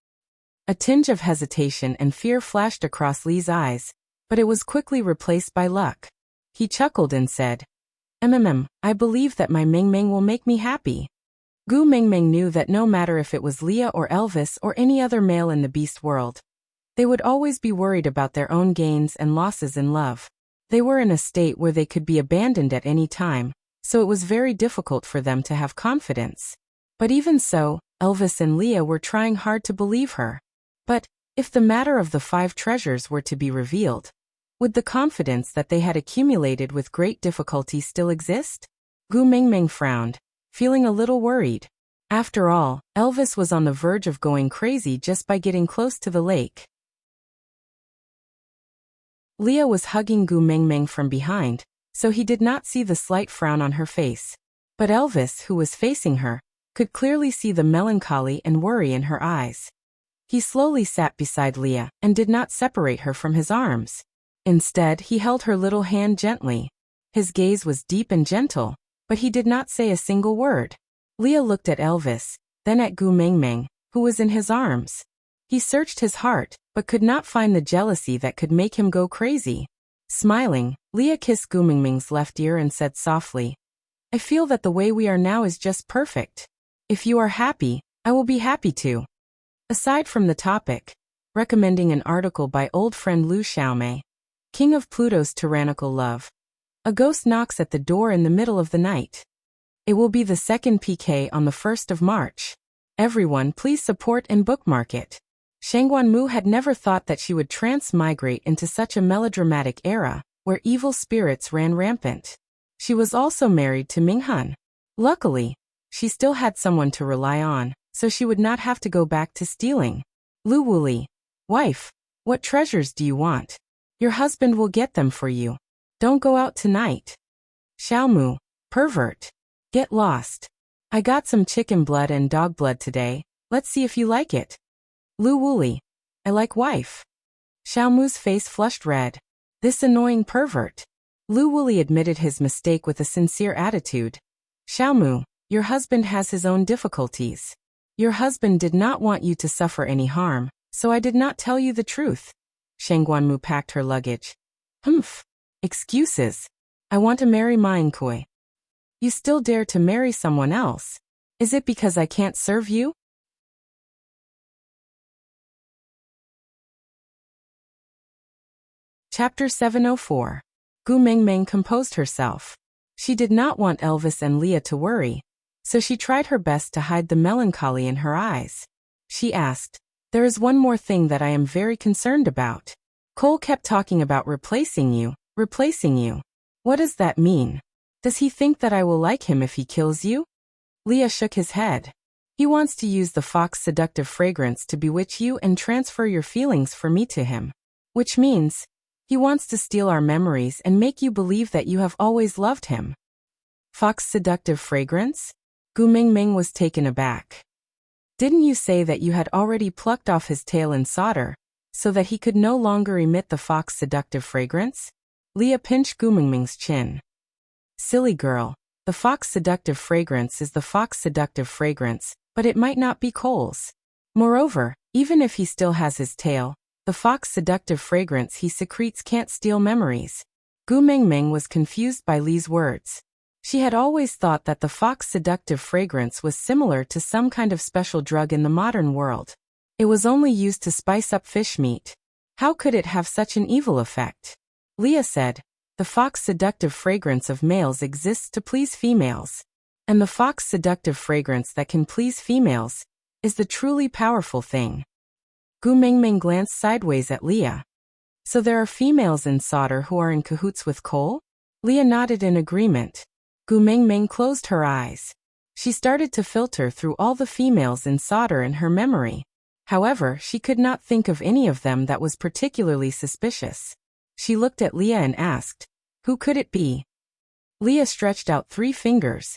Speaker 1: A tinge of hesitation and fear flashed across Li's eyes, but it was quickly replaced by luck. He chuckled and said, I believe that my Mingming will make me happy. Gu Mingming knew that no matter if it was Leah or Elvis or any other male in the beast world, they would always be worried about their own gains and losses in love. They were in a state where they could be abandoned at any time, so it was very difficult for them to have confidence. But even so, Elvis and Leah were trying hard to believe her. But, if the matter of the 5 treasures were to be revealed, would the confidence that they had accumulated with great difficulty still exist? Gu Mingming frowned, feeling a little worried. After all, Elvis was on the verge of going crazy just by getting close to the lake. Leah was hugging Gu Mingming from behind, so he did not see the slight frown on her face. But Elvis, who was facing her, could clearly see the melancholy and worry in her eyes. He slowly sat beside Leah and did not separate her from his arms. Instead, he held her little hand gently. His gaze was deep and gentle, but he did not say a single word. Leah looked at Elvis, then at Gu Mingming, who was in his arms. He searched his heart, but could not find the jealousy that could make him go crazy. Smiling, Leah kissed Gu Mingming's left ear and said softly, I feel that the way we are now is just perfect. If you are happy, I will be happy too. Aside from the topic, recommending an article by old friend Lu Xiaomei. King of Pluto's tyrannical love. A ghost knocks at the door in the middle of the night. It will be the second PK on the 1st of March. Everyone please support and bookmark it. Shang Guanmu had never thought that she would transmigrate into such a melodramatic era, where evil spirits ran rampant. She was also married to Ming Han. Luckily, she still had someone to rely on, so she would not have to go back to stealing. Lu Wuli. Wife, what treasures do you want? Your husband will get them for you. Don't go out tonight. Xiaomu. Pervert. Get lost. I got some chicken blood and dog blood today, let's see if you like it. Lu Wuli. I like wife. Xiaomu's face flushed red. This annoying pervert. Lu Wuli admitted his mistake with a sincere attitude. Xiaomu, your husband has his own difficulties. Your husband did not want you to suffer any harm, so I did not tell you the truth. Shang Guanmu packed her luggage. Humph. Excuses. I want to marry Ma Yingkui. You still dare to marry someone else? Is it because I can't serve you? Chapter 704. Gu Mingming composed herself. She did not want Elvis and Leah to worry, so she tried her best to hide the melancholy in her eyes. She asked, there is one more thing that I am very concerned about. Cole kept talking about replacing you. What does that mean? Does he think that I will like him if he kills you? Leah shook his head. He wants to use the fox seductive fragrance to bewitch you and transfer your feelings for me to him. Which means, he wants to steal our memories and make you believe that you have always loved him. Fox seductive fragrance? Gu Mingming was taken aback. Didn't you say that you had already plucked off his tail in solder, so that he could no longer emit the fox seductive fragrance? Leah pinched Gu Mingming's chin. Silly girl, the fox seductive fragrance is the fox seductive fragrance, but it might not be Cole's. Moreover, even if he still has his tail, the fox seductive fragrance he secretes can't steal memories. Gu Mingming was confused by Li's words. She had always thought that the fox seductive fragrance was similar to some kind of special drug in the modern world. It was only used to spice up fish meat. How could it have such an evil effect? Leah said, the fox seductive fragrance of males exists to please females. And the fox seductive fragrance that can please females is the truly powerful thing. Gu Mingming glanced sideways at Leah. So there are females in solder who are in cahoots with Cole? Leah nodded in agreement. Gu Mingming closed her eyes. She started to filter through all the females in solder in her memory. However, she could not think of any of them that was particularly suspicious. She looked at Leah and asked, who could it be? Leah stretched out 3 fingers.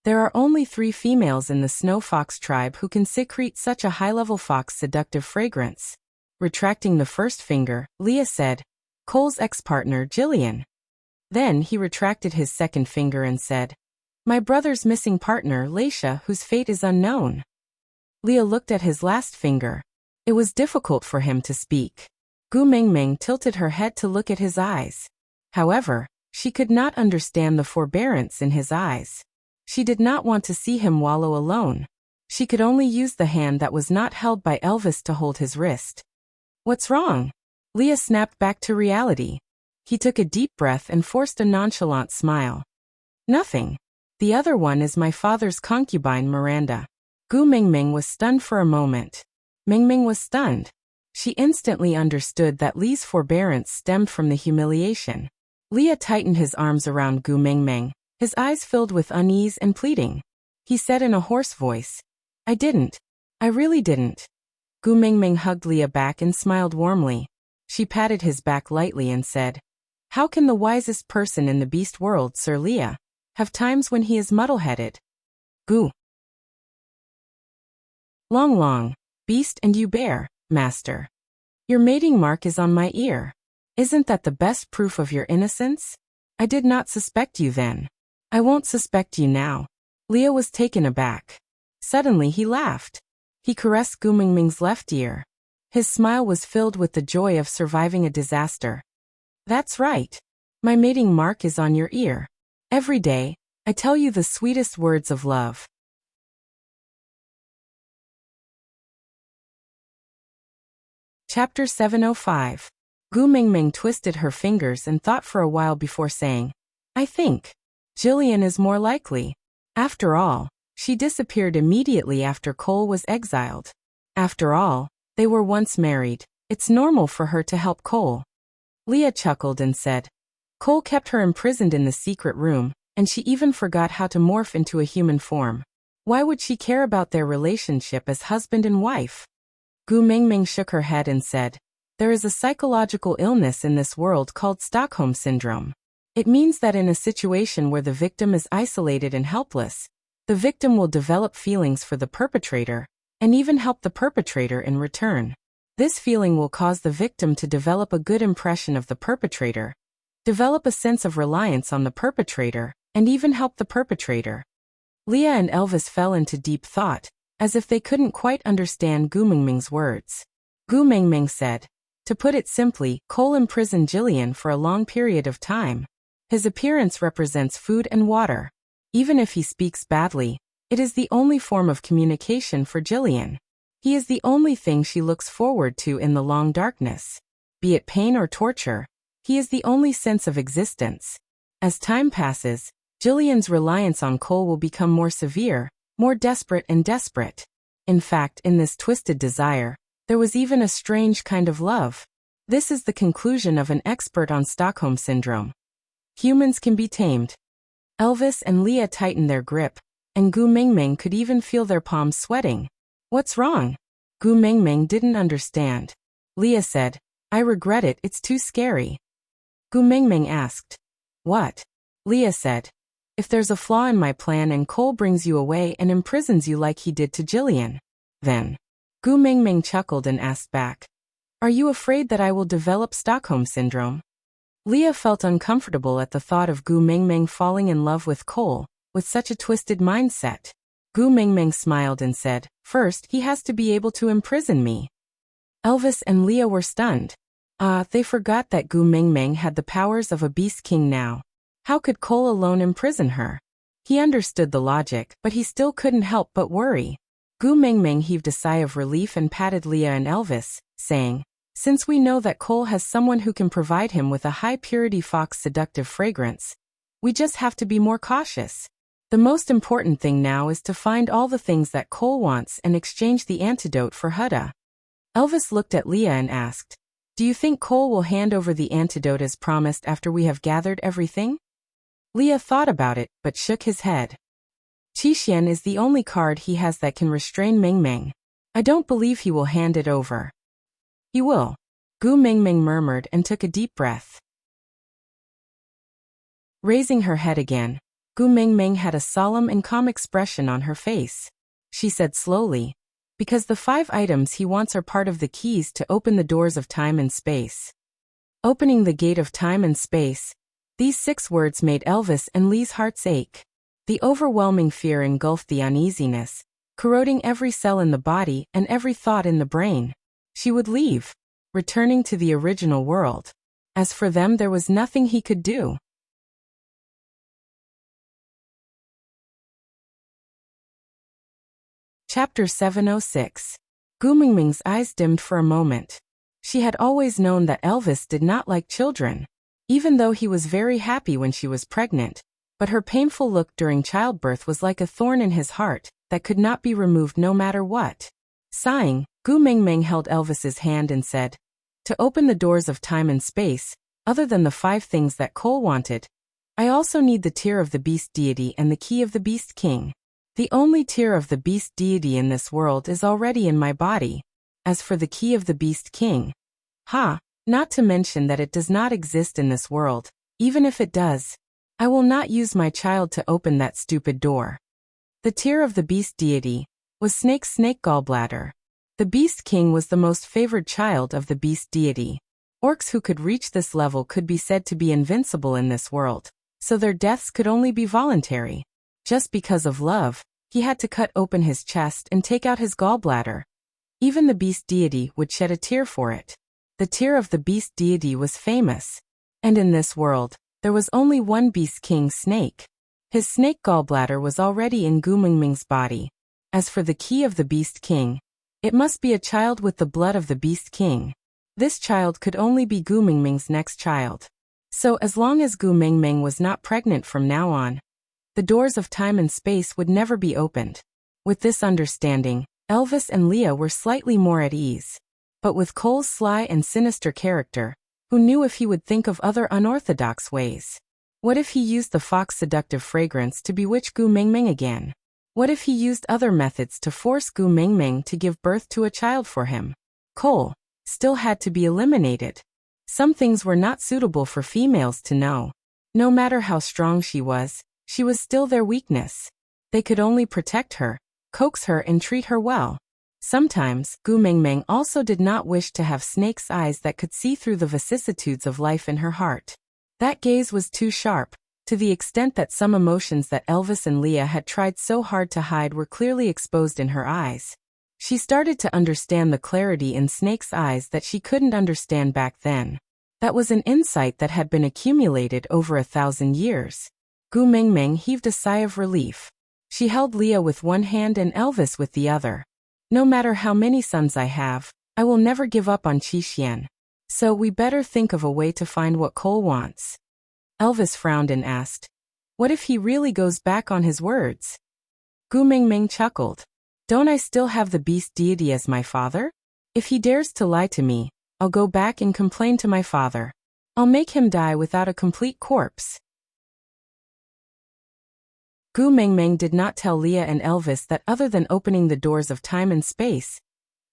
Speaker 1: There are only 3 females in the snow fox tribe who can secrete such a high-level fox seductive fragrance. Retracting the first finger, Leah said, Cole's ex-partner Jillian. Then he retracted his second finger and said, my brother's missing partner Leisha, whose fate is unknown. Leah looked at his last finger. It was difficult for him to speak. Gu Mingming tilted her head to look at his eyes. However, she could not understand the forbearance in his eyes. She did not want to see him wallow alone. She could only use the hand that was not held by Elvis to hold his wrist. What's wrong? Leah snapped back to reality. He took a deep breath and forced a nonchalant smile. Nothing. The other one is my father's concubine Miranda. Gu Mingming was stunned for a moment. Mingming was stunned. She instantly understood that Li's forbearance stemmed from the humiliation. Leah tightened his arms around Gu Mingming, his eyes filled with unease and pleading. He said in a hoarse voice, I didn't. I really didn't. Gu Mingming hugged Leah back and smiled warmly. She patted his back lightly and said, how can the wisest person in the beast world, Sir Leah, have times when he is muddle-headed? Gu. Long, beast and you bear, master. Your mating mark is on my ear. Isn't that the best proof of your innocence? I did not suspect you then. I won't suspect you now. Leah was taken aback. Suddenly he laughed. He caressed Gu Mingming's left ear. His smile was filled with the joy of surviving a disaster. That's right. My mating mark is on your ear. Every day, I tell you the sweetest words of love. Chapter 705. Gu Mingming twisted her fingers and thought for a while before saying, I think Jillian is more likely. After all, she disappeared immediately after Cole was exiled. After all, they were once married. It's normal for her to help Cole. Leah chuckled and said, Cole kept her imprisoned in the secret room, and she even forgot how to morph into a human form. Why would she care about their relationship as husband and wife? Gu Mingming shook her head and said, there is a psychological illness in this world called Stockholm Syndrome. It means that in a situation where the victim is isolated and helpless, the victim will develop feelings for the perpetrator, and even help the perpetrator in return. This feeling will cause the victim to develop a good impression of the perpetrator, develop a sense of reliance on the perpetrator, and even help the perpetrator. Leah and Elvis fell into deep thought, as if they couldn't quite understand Gu Mingming's words. Gu Mingming said, to put it simply, Cole imprisoned Jillian for a long period of time. His appearance represents food and water. Even if he speaks badly, it is the only form of communication for Jillian. He is the only thing she looks forward to in the long darkness. Be it pain or torture, he is the only sense of existence. As time passes, Jillian's reliance on Cole will become more severe, more desperate and desperate. In fact, in this twisted desire, there was even a strange kind of love. This is the conclusion of an expert on Stockholm Syndrome. Humans can be tamed. Elvis and Leah tightened their grip, and Gu Mingming could even feel their palms sweating. What's wrong? Gu Mingming didn't understand. Leah said, I regret it, it's too scary. Gu Mingming asked, what? Leah said, if there's a flaw in my plan and Cole brings you away and imprisons you like he did to Jillian, then. Gu Mingming chuckled and asked back, are you afraid that I will develop Stockholm Syndrome? Leah felt uncomfortable at the thought of Gu Mingming falling in love with Cole, with such a twisted mindset. Gu Mingming smiled and said, first he has to be able to imprison me. Elvis and Leah were stunned. They forgot that Gu Mingming had the powers of a beast king now. How could Cole alone imprison her? He understood the logic, but he still couldn't help but worry. Gu Mingming heaved a sigh of relief and patted Leah and Elvis, saying, since we know that Cole has someone who can provide him with a high-purity fox seductive fragrance, we just have to be more cautious. The most important thing now is to find all the things that Cole wants and exchange the antidote for Huda. Elvis looked at Leah and asked, do you think Cole will hand over the antidote as promised after we have gathered everything? Leah thought about it, but shook his head. Qixuan is the only card he has that can restrain Mingming. I don't believe he will hand it over. He will. Gu Mingming murmured and took a deep breath. Raising her head again, Gu Mingming had a solemn and calm expression on her face. She said slowly, because the 5 items he wants are part of the keys to open the doors of time and space. Opening the gate of time and space, these 6 words made Elvis and Lee's hearts ache. The overwhelming fear engulfed the uneasiness, corroding every cell in the body and every thought in the brain. She would leave, returning to the original world. As for them, there was nothing he could do. Chapter 706. Gu Mingming's eyes dimmed for a moment. She had always known that Elvis did not like children, even though he was very happy when she was pregnant, but her painful look during childbirth was like a thorn in his heart that could not be removed no matter what. Sighing, Gu Mingming held Elvis's hand and said, to open the doors of time and space, other than the 5 things that Cole wanted, I also need the tear of the beast deity and the key of the beast king. The only tear of the beast deity in this world is already in my body. As for the key of the beast king, not to mention that it does not exist in this world, even if it does, I will not use my child to open that stupid door. The tear of the beast deity was Snake's snake gallbladder. The beast king was the most favored child of the beast deity. Orcs who could reach this level could be said to be invincible in this world, so their deaths could only be voluntary. Just because of love, he had to cut open his chest and take out his gallbladder. Even the beast deity would shed a tear for it. The tear of the beast deity was famous. And in this world, there was only one beast king snake. His snake gallbladder was already in Gu Mingming's body. As for the key of the beast king, it must be a child with the blood of the beast king. This child could only be Gu Mingming's next child. So as long as Gu Mingming was not pregnant from now on, the doors of time and space would never be opened. With this understanding, Elvis and Leah were slightly more at ease. But with Cole's sly and sinister character, who knew if he would think of other unorthodox ways? What if he used the fox seductive fragrance to bewitch Gu Mingming again? What if he used other methods to force Gu Mingming to give birth to a child for him? Cole still had to be eliminated. Some things were not suitable for females to know. No matter how strong she was still their weakness. They could only protect her, coax her and treat her well. Sometimes, Gu Mingming also did not wish to have snake's eyes that could see through the vicissitudes of life in her heart. That gaze was too sharp, to the extent that some emotions that Elvis and Leah had tried so hard to hide were clearly exposed in her eyes. She started to understand the clarity in Snake's eyes that she couldn't understand back then. That was an insight that had been accumulated over 1,000 years. Gu Mingming heaved a sigh of relief. She held Leah with one hand and Elvis with the other. No matter how many sons I have, I will never give up on Qixian. So we better think of a way to find what Cole wants. Elvis frowned and asked, "What if he really goes back on his words?" Gu Mingming chuckled. "Don't I still have the beast deity as my father? If he dares to lie to me, I'll go back and complain to my father. I'll make him die without a complete corpse." Gu Mingming did not tell Leah and Elvis that other than opening the doors of time and space,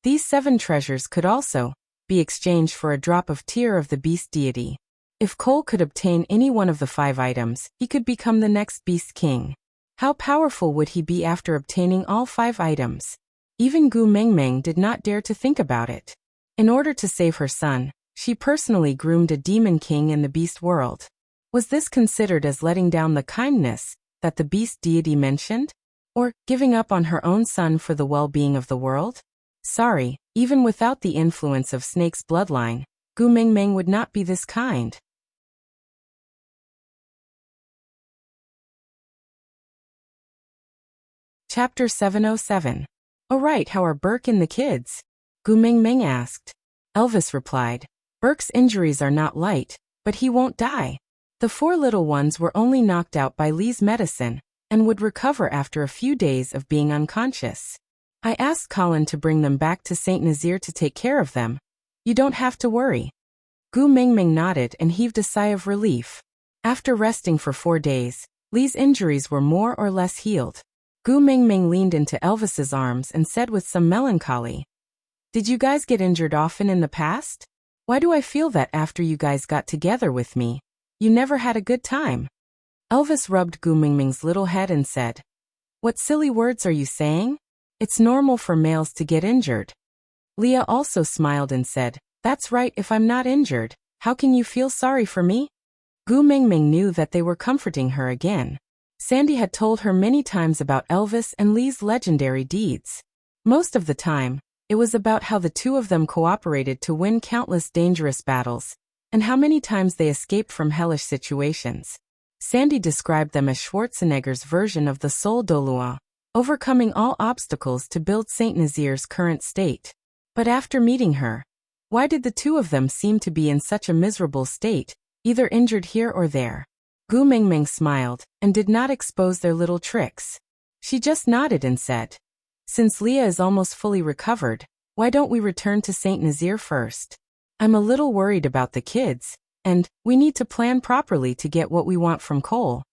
Speaker 1: these 7 treasures could also be exchanged for a drop of tear of the beast deity. If Cole could obtain any one of the 5 items, he could become the next beast king. How powerful would he be after obtaining all 5 items? Even Gu Mingming did not dare to think about it. In order to save her son, she personally groomed a demon king in the beast world. Was this considered as letting down the kindness that the beast deity mentioned? Or giving up on her own son for the well-being of the world? Sorry, even without the influence of Snake's bloodline, Gu Mingming would not be this kind. Chapter 707. "Alright, how are Burke and the kids?" Gu Mingming asked. Elvis replied, "Burke's injuries are not light, but he won't die. The 4 little ones were only knocked out by Lee's medicine, and would recover after a few days of being unconscious. I asked Colin to bring them back to St. Nazaire to take care of them. You don't have to worry." Gu Mingming nodded and heaved a sigh of relief. After resting for 4 days, Lee's injuries were more or less healed. Gu Mingming leaned into Elvis's arms and said with some melancholy, "Did you guys get injured often in the past? Why do I feel that after you guys got together with me, you never had a good time?" Elvis rubbed Gu Mingming's little head and said, "What silly words are you saying? It's normal for males to get injured." Leah also smiled and said, "That's right, if I'm not injured, how can you feel sorry for me?" Gu Mingming knew that they were comforting her again. Sandy had told her many times about Elvis and Lee's legendary deeds. Most of the time, it was about how the 2 of them cooperated to win countless dangerous battles, and how many times they escaped from hellish situations. Sandy described them as Schwarzenegger's version of the Sol Dolua, overcoming all obstacles to build St. Nazaire's current state. But after meeting her, why did the 2 of them seem to be in such a miserable state, either injured here or there? Gu Mingming smiled, and did not expose their little tricks. She just nodded and said, "Since Leah is almost fully recovered, why don't we return to St. Nazaire first? I'm a little worried about the kids, and we need to plan properly to get what we want from Cole."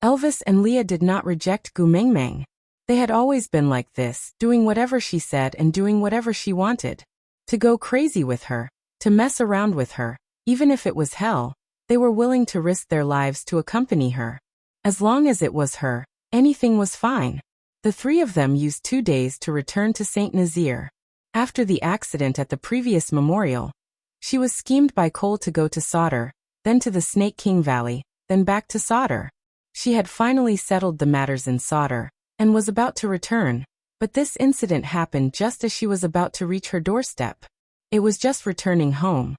Speaker 1: Elvis and Leah did not reject Gu Mingming. They had always been like this, doing whatever she said and doing whatever she wanted. To go crazy with her, to mess around with her, even if it was hell, they were willing to risk their lives to accompany her. As long as it was her, anything was fine. The 3 of them used 2 days to return to St. Nazaire. After the accident at the previous memorial, she was schemed by Cole to go to Sauter, then to the Snake King Valley, then back to Sauter. She had finally settled the matters in Sauter, and was about to return, but this incident happened just as she was about to reach her doorstep. It was just returning home.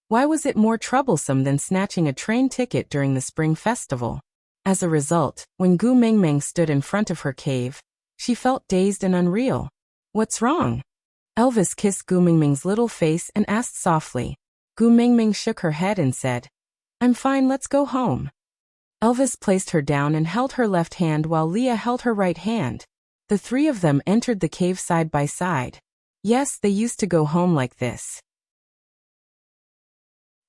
Speaker 1: Why was it more troublesome than snatching a train ticket during the spring festival? As a result, when Gu Mingming stood in front of her cave, she felt dazed and unreal. "What's wrong?" Elvis kissed Gu Mingming's little face and asked softly. Gu Mingming shook her head and said, I'm fine, let's go home. Elvis placed her down and held her left hand while Leah held her right hand. The three of them entered the cave side by side. Yes, they used to go home like this.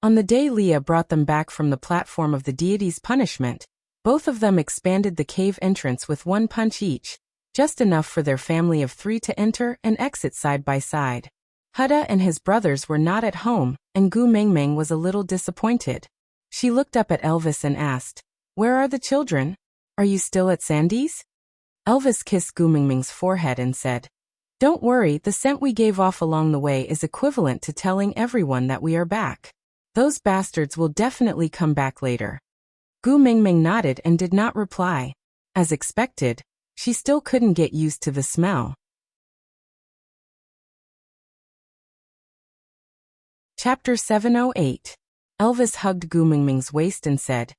Speaker 1: On the day Leah brought them back from the platform of the deity's punishment, both of them expanded the cave entrance with one punch each, just enough for their family of three to enter and exit side by side. Huda and his brothers were not at home, and Gu Mingming was a little disappointed. She looked up at Elvis and asked, Where are the children? Are you still at Sandy's? Elvis kissed Gu Mingming's forehead and said, Don't worry, the scent we gave off along the way is equivalent to telling everyone that we are back. Those bastards will definitely come back later. Gu Mingming nodded and did not reply. As expected, she still couldn't get used to the smell. Chapter 708. Elvis hugged Gu Mingming's waist and said,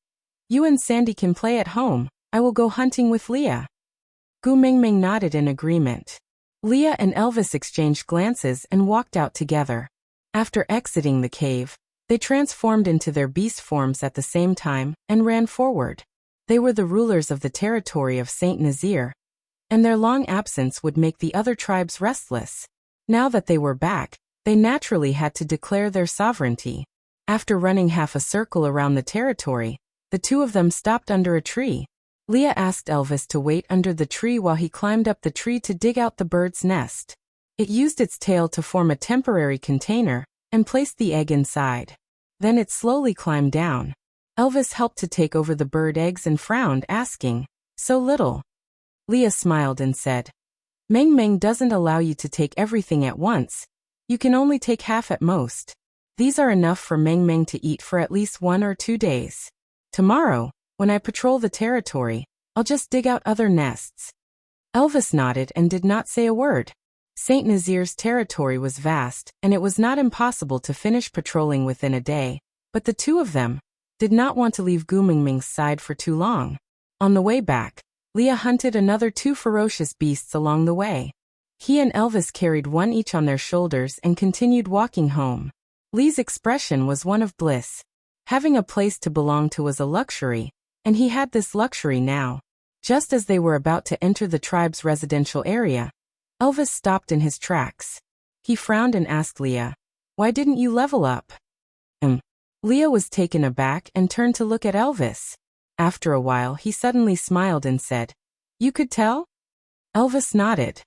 Speaker 1: You and Sandy can play at home. I will go hunting with Leah. Gu Mingming nodded in agreement. Leah and Elvis exchanged glances and walked out together. After exiting the cave, they transformed into their beast forms at the same time and ran forward. They were the rulers of the territory of Saint Nazir, and their long absence would make the other tribes restless. Now that they were back, they naturally had to declare their sovereignty. After running half a circle around the territory, the two of them stopped under a tree. Leah asked Elvis to wait under the tree while he climbed up the tree to dig out the bird's nest. It used its tail to form a temporary container and placed the egg inside. Then it slowly climbed down. Elvis helped to take over the bird eggs and frowned, asking, So little? Leah smiled and said, Meng Meng doesn't allow you to take everything at once. You can only take half at most. These are enough for Meng Meng to eat for at least 1 or 2 days. Tomorrow, when I patrol the territory, I'll just dig out other nests. Elvis nodded and did not say a word. Saint Nazir's territory was vast, and it was not impossible to finish patrolling within a day, but the two of them did not want to leave Gu Mingming's side for too long. On the way back, Leah hunted another 2 ferocious beasts along the way. He and Elvis carried one each on their shoulders and continued walking home. Lee's expression was one of bliss. Having a place to belong to was a luxury, and he had this luxury now. Just as they were about to enter the tribe's residential area, Elvis stopped in his tracks. He frowned and asked Leah, Why didn't you level up? Leah was taken aback and turned to look at Elvis. After a while, he suddenly smiled and said, You could tell? Elvis nodded.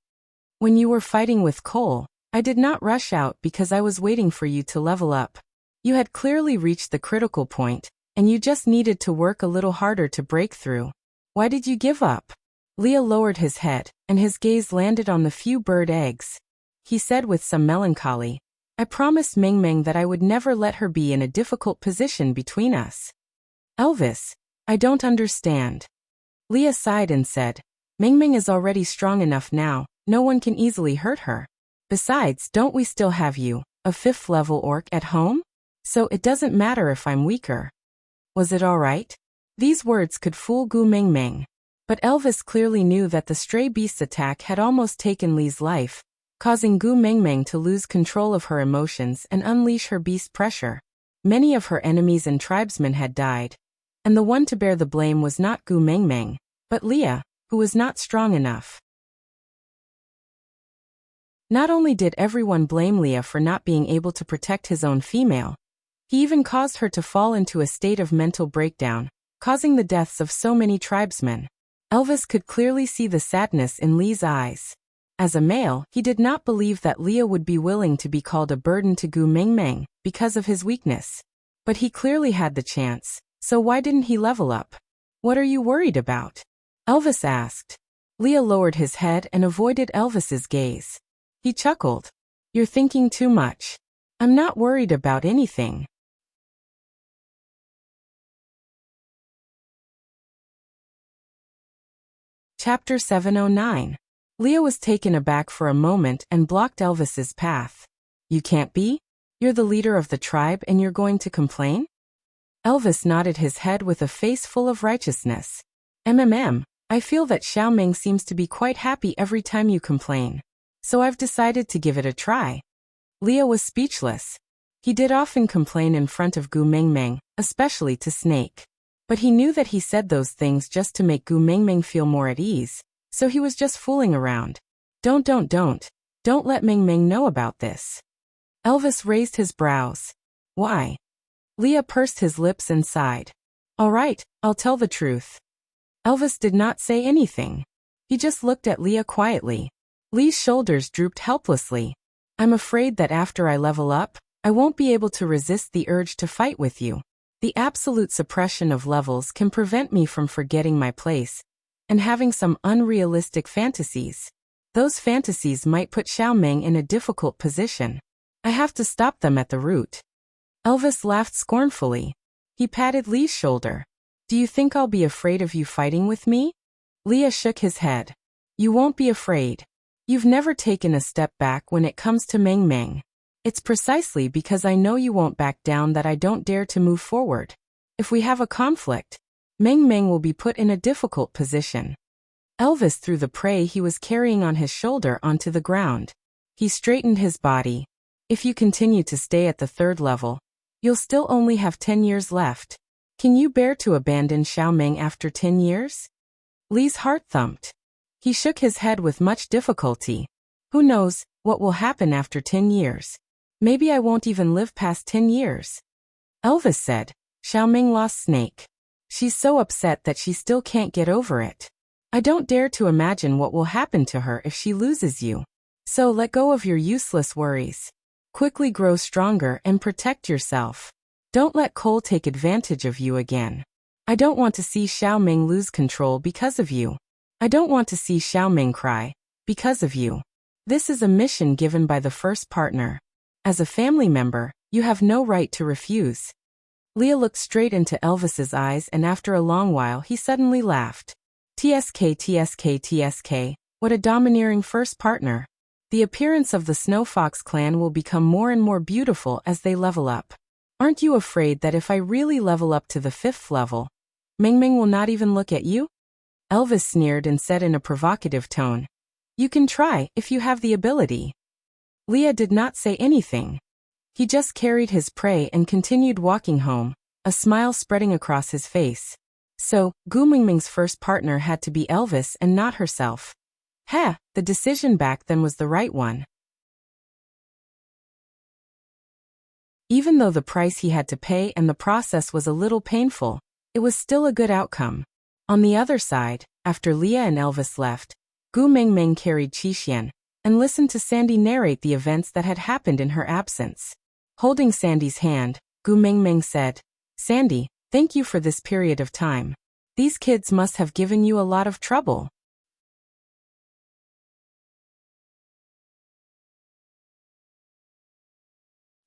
Speaker 1: When you were fighting with Cole, I did not rush out because I was waiting for you to level up. You had clearly reached the critical point, and you just needed to work a little harder to break through. Why did you give up? Leah lowered his head, and his gaze landed on the few bird eggs. He said with some melancholy, I promised Meng Meng that I would never let her be in a difficult position between us. Elvis, I don't understand. Leah sighed and said, Meng Meng is already strong enough now, no one can easily hurt her. Besides, don't we still have you, a 5th-level orc, at home? So it doesn't matter if I'm weaker. Was it all right? These words could fool Gu Mingming. But Elvis clearly knew that the stray beast's attack had almost taken Lee's life, causing Gu Mingming to lose control of her emotions and unleash her beast pressure. Many of her enemies and tribesmen had died, and the one to bear the blame was not Gu Mingming, but Leah, who was not strong enough. Not only did everyone blame Leah for not being able to protect his own female, he even caused her to fall into a state of mental breakdown, causing the deaths of so many tribesmen. Elvis could clearly see the sadness in Lee's eyes. As a male, he did not believe that Leah would be willing to be called a burden to Gu Mingming because of his weakness. But he clearly had the chance, so why didn't he level up? What are you worried about? Elvis asked. Leah lowered his head and avoided Elvis's gaze. He chuckled. You're thinking too much. I'm not worried about anything. Chapter 709. Leah was taken aback for a moment and blocked Elvis's path. You can't be? You're the leader of the tribe and you're going to complain? Elvis nodded his head with a face full of righteousness. I feel that Xiao Ming seems to be quite happy every time you complain. so I've decided to give it a try. Leah was speechless. He did often complain in front of Gu Mingming, especially to Snake. But he knew that he said those things just to make Gu Mingming feel more at ease, so he was just fooling around. Don't let Mingming know about this. Elvis raised his brows. Why? Leah pursed his lips and sighed. All right, I'll tell the truth. Elvis did not say anything. He just looked at Leah quietly. Lee's shoulders drooped helplessly. I'm afraid that after I level up, I won't be able to resist the urge to fight with you. The absolute suppression of levels can prevent me from forgetting my place and having some unrealistic fantasies. Those fantasies might put Xiaoming in a difficult position. I have to stop them at the root. Elvis laughed scornfully. He patted Lee's shoulder. Do you think I'll be afraid of you fighting with me? Leah shook his head. You won't be afraid. You've never taken a step back when it comes to Meng Meng. It's precisely because I know you won't back down that I don't dare to move forward. If we have a conflict, Meng Meng will be put in a difficult position. Elvis threw the prey he was carrying on his shoulder onto the ground. He straightened his body. If you continue to stay at the 3rd level, you'll still only have 10 years left. Can you bear to abandon Xiaoming after 10 years? Lee's heart thumped. He shook his head with much difficulty. Who knows what will happen after 10 years? Maybe I won't even live past 10 years. Elvis said. Xiaoming lost Snake. She's so upset that she still can't get over it. I don't dare to imagine what will happen to her if she loses you. So let go of your useless worries. Quickly grow stronger and protect yourself. Don't let Cole take advantage of you again. I don't want to see Xiaoming lose control because of you. I don't want to see Xiaoming cry because of you. This is a mission given by the first partner. As a family member, you have no right to refuse. Leah looked straight into Elvis's eyes, and after a long while he suddenly laughed. TSK, what a domineering first partner. The appearance of the Snow Fox clan will become more and more beautiful as they level up. Aren't you afraid that if I really level up to the 5th level, Mingming will not even look at you? Elvis sneered and said in a provocative tone. You can try if you have the ability. Leah did not say anything. He just carried his prey and continued walking home, a smile spreading across his face. So, Gu Mingming's first partner had to be Elvis and not herself. The decision back then was the right one. Even though the price he had to pay and the process was a little painful, it was still a good outcome. On the other side, after Leah and Elvis left, Gu Mingming carried Qixian and listened to Sandy narrate the events that had happened in her absence. Holding Sandy's hand, Gu Mingming said, Sandy, thank you for this period of time. These kids must have given you a lot of trouble.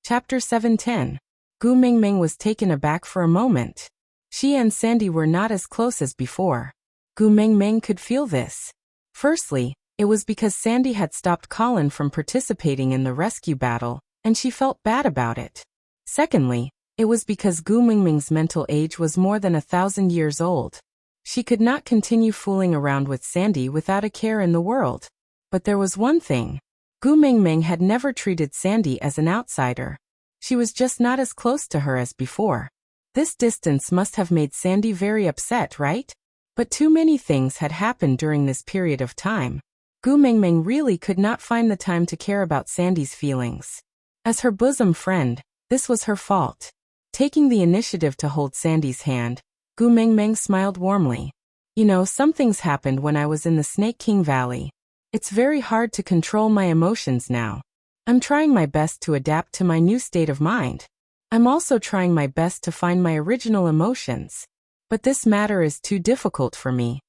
Speaker 1: Chapter 710. Gu Mingming was taken aback for a moment. She and Sandy were not as close as before. Gu Mingming could feel this. Firstly, it was because Sandy had stopped Colin from participating in the rescue battle, and she felt bad about it. Secondly, it was because Gu Mingming's mental age was more than 1,000 years old. She could not continue fooling around with Sandy without a care in the world. But there was one thing. Gu Mingming had never treated Sandy as an outsider. She was just not as close to her as before. This distance must have made Sandy very upset, right? But too many things had happened during this period of time. Gu Mingming really could not find the time to care about Sandy's feelings. As her bosom friend, this was her fault. Taking the initiative to hold Sandy's hand, Gu Mingming smiled warmly. You know, some things happened when I was in the Snake King Valley. It's very hard to control my emotions now. I'm trying my best to adapt to my new state of mind. I'm also trying my best to find my original emotions. But this matter is too difficult for me.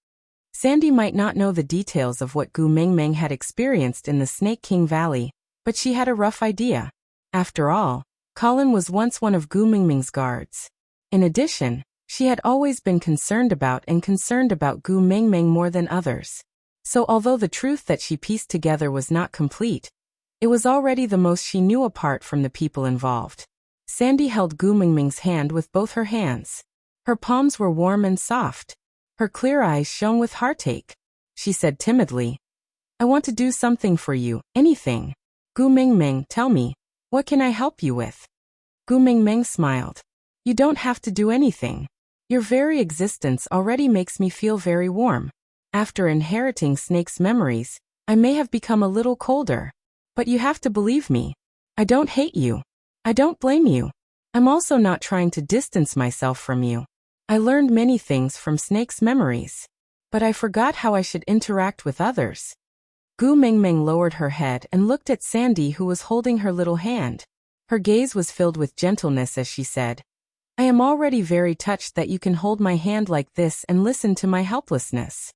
Speaker 1: Sandy might not know the details of what Gu Mingming had experienced in the Snake King Valley, but she had a rough idea. After all, Colin was once one of Gu Mingming's guards. In addition, she had always been concerned about Gu Mingming more than others. So although the truth that she pieced together was not complete, it was already the most she knew apart from the people involved. Sandy held Gu Mingming's hand with both her hands. Her palms were warm and soft. Her clear eyes shone with heartache. She said timidly, I want to do something for you, anything. Gu Mingming, tell me, what can I help you with? Gu Mingming smiled. You don't have to do anything. Your very existence already makes me feel very warm. After inheriting Snake's memories, I may have become a little colder. But you have to believe me. I don't hate you. I don't blame you. I'm also not trying to distance myself from you. I learned many things from Snake's memories. But I forgot how I should interact with others. Gu Mingming lowered her head and looked at Sandy, who was holding her little hand. Her gaze was filled with gentleness as she said, I am already very touched that you can hold my hand like this and listen to my helplessness.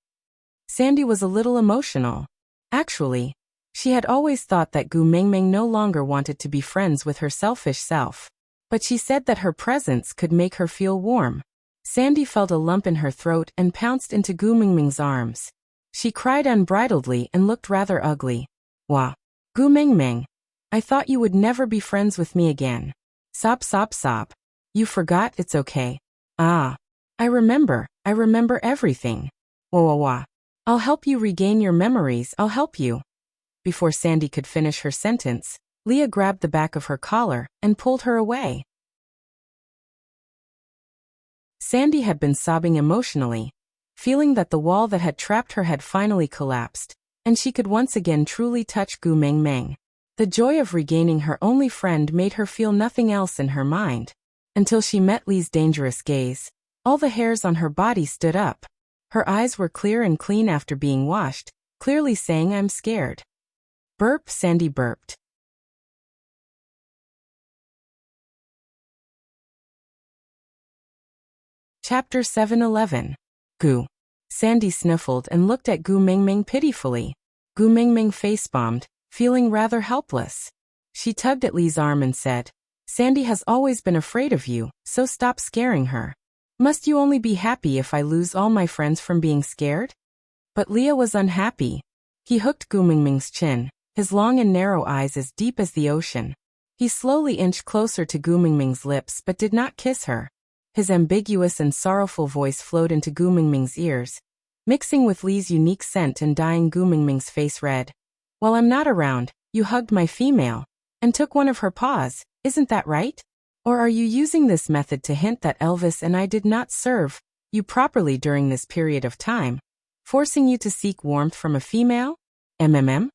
Speaker 1: Sandy was a little emotional. Actually, she had always thought that Gu Mingming no longer wanted to be friends with her selfish self. But she said that her presence could make her feel warm. Sandy felt a lump in her throat and pounced into Gu Mingming's arms. She cried unbridledly and looked rather ugly. Wah! Gu Mingming, I thought you would never be friends with me again. Sob sob sob. You forgot, it's okay. Ah. I remember everything. Wah wah wah. I'll help you regain your memories, I'll help you. Before Sandy could finish her sentence, Leah grabbed the back of her collar and pulled her away. Sandy had been sobbing emotionally, feeling that the wall that had trapped her had finally collapsed, and she could once again truly touch Gu Mingming. The joy of regaining her only friend made her feel nothing else in her mind. Until she met Lee's dangerous gaze, all the hairs on her body stood up. Her eyes were clear and clean after being washed, clearly saying I'm scared. Burp, Sandy burped. Chapter 7:11. Gu. Sandy sniffled and looked at Gu Mingming pitifully. Gu Mingming face-bombed, feeling rather helpless. She tugged at Lee's arm and said, Sandy has always been afraid of you, so stop scaring her. Must you only be happy if I lose all my friends from being scared? But Leah was unhappy. He hooked Gu Mingming's chin, his long and narrow eyes as deep as the ocean. He slowly inched closer to Gu Mingming's lips but did not kiss her. His ambiguous and sorrowful voice flowed into Gu Mingming's ears, mixing with Lee's unique scent and dyeing Gu Mingming's face red. While I'm not around, you hugged my female, and took one of her paws, isn't that right? Or are you using this method to hint that Elvis and I did not serve you properly during this period of time, forcing you to seek warmth from a female? MMM?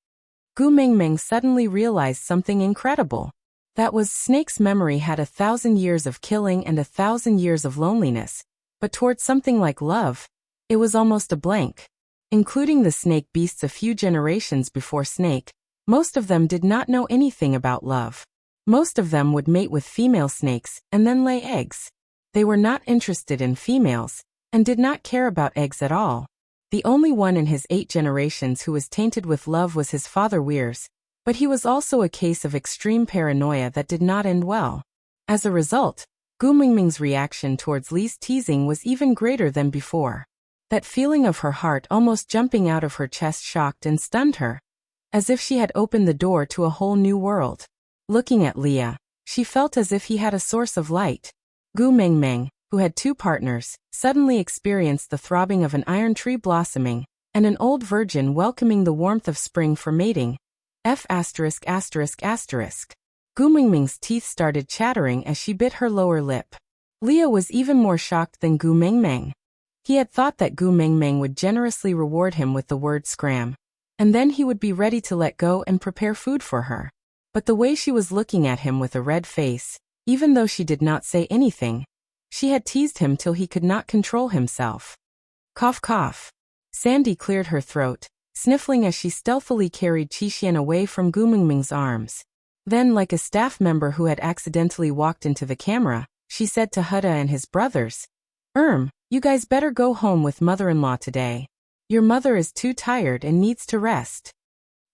Speaker 1: Gu Mingming suddenly realized something incredible. That was Snake's memory had 1,000 years of killing and 1,000 years of loneliness, but towards something like love, it was almost a blank. Including the snake beasts a few generations before Snake, most of them did not know anything about love. Most of them would mate with female snakes and then lay eggs. They were not interested in females, and did not care about eggs at all. The only one in his 8 generations who was tainted with love was his father Weirs, but he was also a case of extreme paranoia that did not end well. As a result, Gu Mingming's reaction towards Lee's teasing was even greater than before. That feeling of her heart almost jumping out of her chest shocked and stunned her, as if she had opened the door to a whole new world. Looking at Leah, she felt as if he had a source of light. Gu Mingming, who had 2 partners, suddenly experienced the throbbing of an iron tree blossoming, and an old virgin welcoming the warmth of spring for mating. Gu Mingming's teeth started chattering as she bit her lower lip. Leah was even more shocked than Gu Mingming. He had thought that Gu Mingming would generously reward him with the word scram, and then he would be ready to let go and prepare food for her. But the way she was looking at him with a red face, even though she did not say anything, she had teased him till he could not control himself. Cough cough. Sandy cleared her throat, sniffling as she stealthily carried Qixian away from Gu Mingming's arms. Then, like a staff member who had accidentally walked into the camera, she said to Huda and his brothers, you guys better go home with mother-in-law today. Your mother is too tired and needs to rest.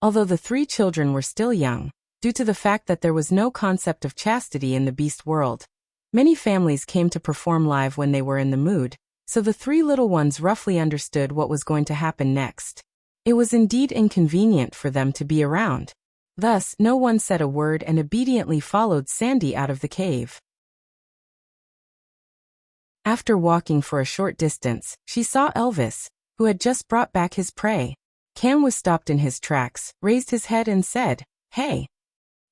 Speaker 1: Although the 3 children were still young, due to the fact that there was no concept of chastity in the beast world, many families came to perform live when they were in the mood, so the 3 little ones roughly understood what was going to happen next. It was indeed inconvenient for them to be around. Thus, no one said a word and obediently followed Sandy out of the cave. After walking for a short distance, she saw Elvis, who had just brought back his prey. Cam was stopped in his tracks, raised his head and said, "Hey."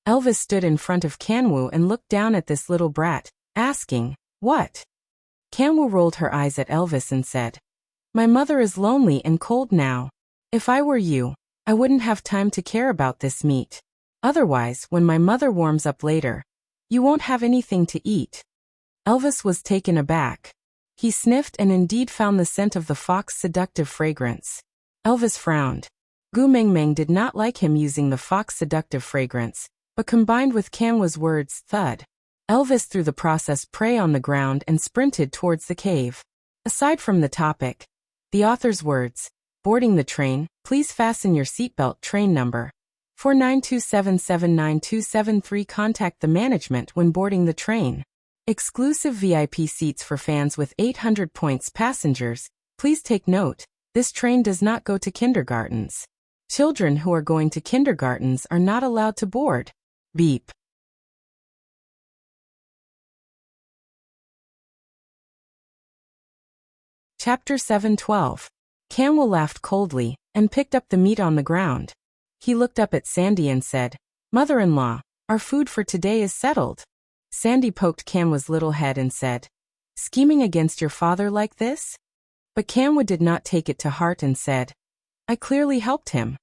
Speaker 1: Elvis stood in front of Kanwu and looked down at this little brat, asking, "What?" Kanwu rolled her eyes at Elvis and said, "My mother is lonely and cold now. If I were you, I wouldn't have time to care about this meat. Otherwise, when my mother warms up later, you won't have anything to eat." Elvis was taken aback. He sniffed and indeed found the scent of the fox seductive fragrance. Elvis frowned. Gu Mengmeng did not like him using the fox seductive fragrance, but combined with Kanwa's words, thud. Elvis threw the processed prey on the ground and sprinted towards the cave. Aside from the topic, the author's words, boarding the train, please fasten your seatbelt, train number 4927792773. Contact the management when boarding the train. Exclusive VIP seats for fans with 800 points. Passengers, please take note, this train does not go to kindergartens. Children who are going to kindergartens are not allowed to board. Beep. Chapter 7:12. Kanwa laughed coldly and picked up the meat on the ground. He looked up at Sandy and said, "Mother-in-law, our food for today is settled." Sandy poked Kanwa's little head and said, "Scheming against your father like this?" But Kanwa did not take it to heart and said, "I clearly helped him."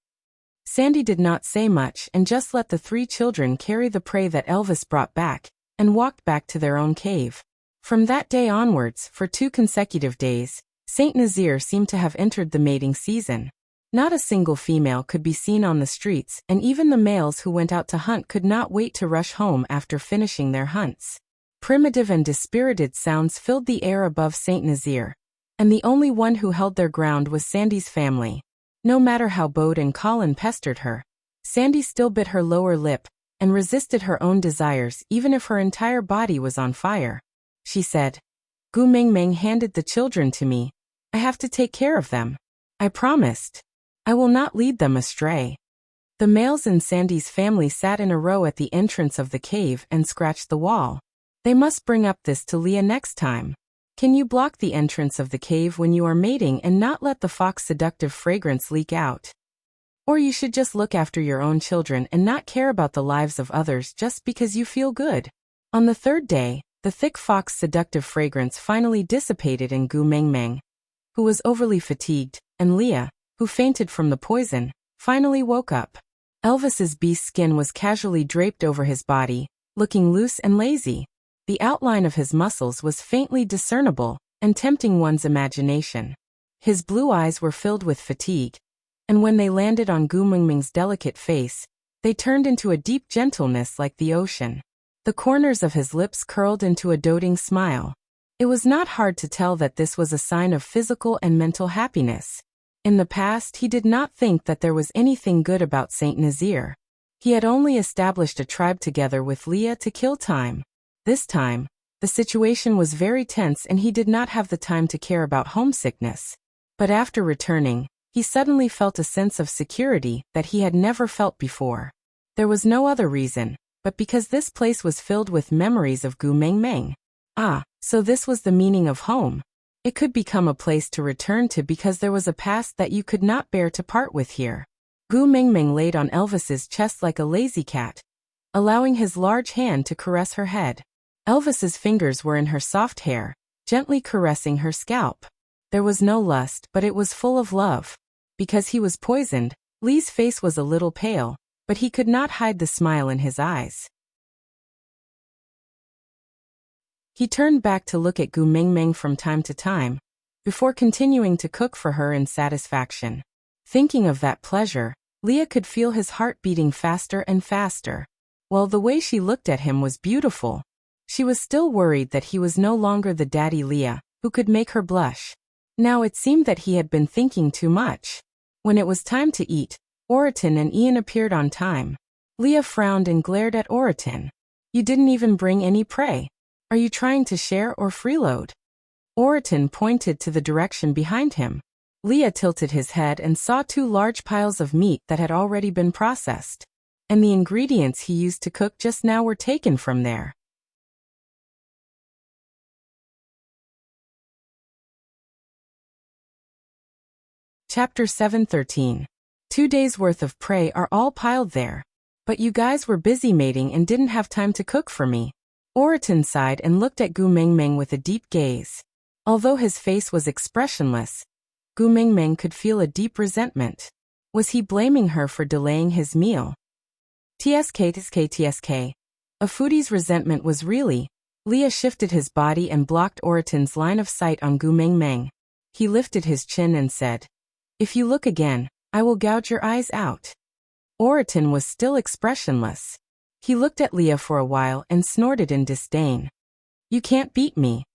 Speaker 1: Sandy did not say much and just let the three children carry the prey that Elvis brought back and walked back to their own cave. From that day onwards, for 2 consecutive days, Saint Nazaire seemed to have entered the mating season. Not a single female could be seen on the streets, and even the males who went out to hunt could not wait to rush home after finishing their hunts. Primitive and dispirited sounds filled the air above Saint Nazaire, and the only one who held their ground was Sandy's family. No matter how Bode and Colin pestered her, Sandy still bit her lower lip and resisted her own desires even if her entire body was on fire. She said, "Gu Mengmeng handed the children to me. I have to take care of them. I promised. I will not lead them astray." The males in Sandy's family sat in a row at the entrance of the cave and scratched the wall. They must bring up this to Leah next time. Can you block the entrance of the cave when you are mating and not let the fox seductive fragrance leak out? Or you should just look after your own children and not care about the lives of others just because you feel good. On the 3rd day, the thick fox seductive fragrance finally dissipated in Gu Mengmeng, who was overly fatigued, and Leah, who fainted from the poison, finally woke up. Elvis's beast skin was casually draped over his body, looking loose and lazy. The outline of his muscles was faintly discernible and tempting one's imagination. His blue eyes were filled with fatigue, and when they landed on Gu Mengmeng's delicate face, they turned into a deep gentleness like the ocean. The corners of his lips curled into a doting smile. It was not hard to tell that this was a sign of physical and mental happiness. In the past, he did not think that there was anything good about Saint Nazaire. He had only established a tribe together with Leah to kill time. This time, the situation was very tense and he did not have the time to care about homesickness. But after returning, he suddenly felt a sense of security that he had never felt before. There was no other reason, but because this place was filled with memories of Gu Mengmeng. Ah, so this was the meaning of home. It could become a place to return to because there was a past that you could not bear to part with here. Gu Mengmeng laid on Elvis's chest like a lazy cat, allowing his large hand to caress her head. Elvis's fingers were in her soft hair, gently caressing her scalp. There was no lust, but it was full of love. Because he was poisoned, Lee's face was a little pale, but he could not hide the smile in his eyes. He turned back to look at Gu Mengmeng from time to time, before continuing to cook for her in satisfaction. Thinking of that pleasure, Leah could feel his heart beating faster and faster. While the way she looked at him was beautiful, she was still worried that he was no longer the daddy Leah, who could make her blush. Now it seemed that he had been thinking too much. When it was time to eat, Oriton and Ian appeared on time. Leah frowned and glared at Oriton. "You didn't even bring any prey. Are you trying to share or freeload?" Oriton pointed to the direction behind him. Leah tilted his head and saw 2 large piles of meat that had already been processed. And the ingredients he used to cook just now were taken from there. Chapter 7:13. 2 days worth of prey are all piled there. But you guys were busy mating and didn't have time to cook for me. Oriton sighed and looked at Gu Mingming with a deep gaze. Although his face was expressionless, Gu Mingming could feel a deep resentment. Was he blaming her for delaying his meal? TSK. A foodie's resentment was really. Leah shifted his body and blocked Oriton's line of sight on Gu Mingming. He lifted his chin and said, "If you look again, I will gouge your eyes out." Oriton was still expressionless. He looked at Leah for a while and snorted in disdain. "You can't beat me."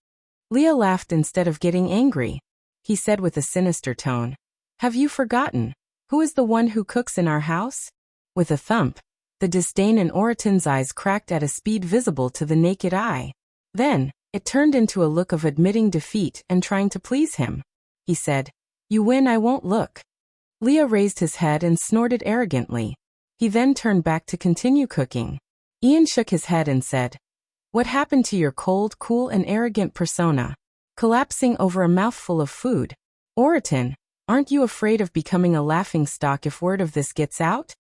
Speaker 1: Leah laughed instead of getting angry. He said with a sinister tone, "Have you forgotten? Who is the one who cooks in our house?" With a thump, the disdain in Oriton's eyes cracked at a speed visible to the naked eye. Then, it turned into a look of admitting defeat and trying to please him. He said, "You win, I won't look." Leah raised his head and snorted arrogantly. He then turned back to continue cooking. Ian shook his head and said, "What happened to your cold, cool and arrogant persona? Collapsing over a mouthful of food. Oriton, aren't you afraid of becoming a laughingstock if word of this gets out?"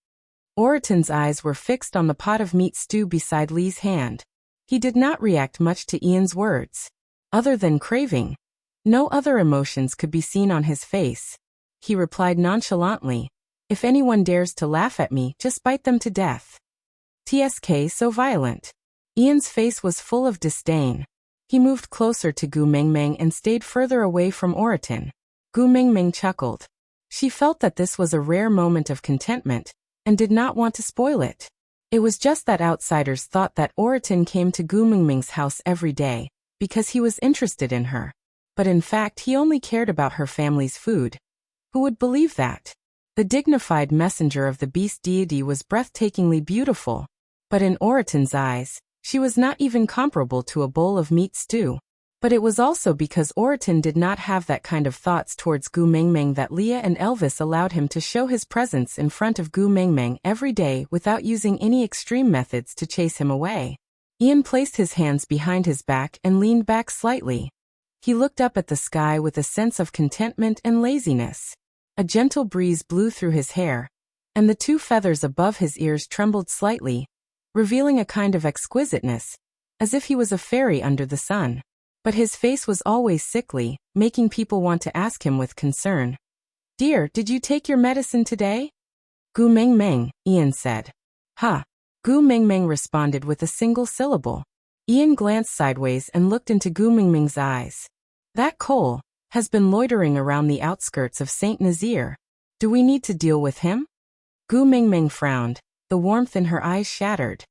Speaker 1: Oriton's eyes were fixed on the pot of meat stew beside Lee's hand. He did not react much to Ian's words. Other than craving. No other emotions could be seen on his face. He replied nonchalantly, "If anyone dares to laugh at me, just bite them to death." TSK so violent. Ian's face was full of disdain. He moved closer to Gu Mingming and stayed further away from Oriton. Gu Mingming chuckled. She felt that this was a rare moment of contentment, and did not want to spoil it. It was just that outsiders thought that Oriton came to Gu Mingming's house every day, because he was interested in her. But in fact he only cared about her family's food. Who would believe that? The dignified messenger of the beast deity was breathtakingly beautiful. But in Oriton's eyes, she was not even comparable to a bowl of meat stew. But it was also because Oriton did not have that kind of thoughts towards Gu Mingming that Leah and Elvis allowed him to show his presence in front of Gu Mingming every day without using any extreme methods to chase him away. Ian placed his hands behind his back and leaned back slightly. He looked up at the sky with a sense of contentment and laziness. A gentle breeze blew through his hair, and the 2 feathers above his ears trembled slightly, revealing a kind of exquisiteness, as if he was a fairy under the sun. But his face was always sickly, making people want to ask him with concern, "Dear, did you take your medicine today?" "Gu Mingming," Ian said. "Ha." Gu Mingming responded with a single syllable. Ian glanced sideways and looked into Gu Mingming's eyes. "That coal has been loitering around the outskirts of Saint Nazaire. Do we need to deal with him?" Gu Mingming frowned, the warmth in her eyes shattered.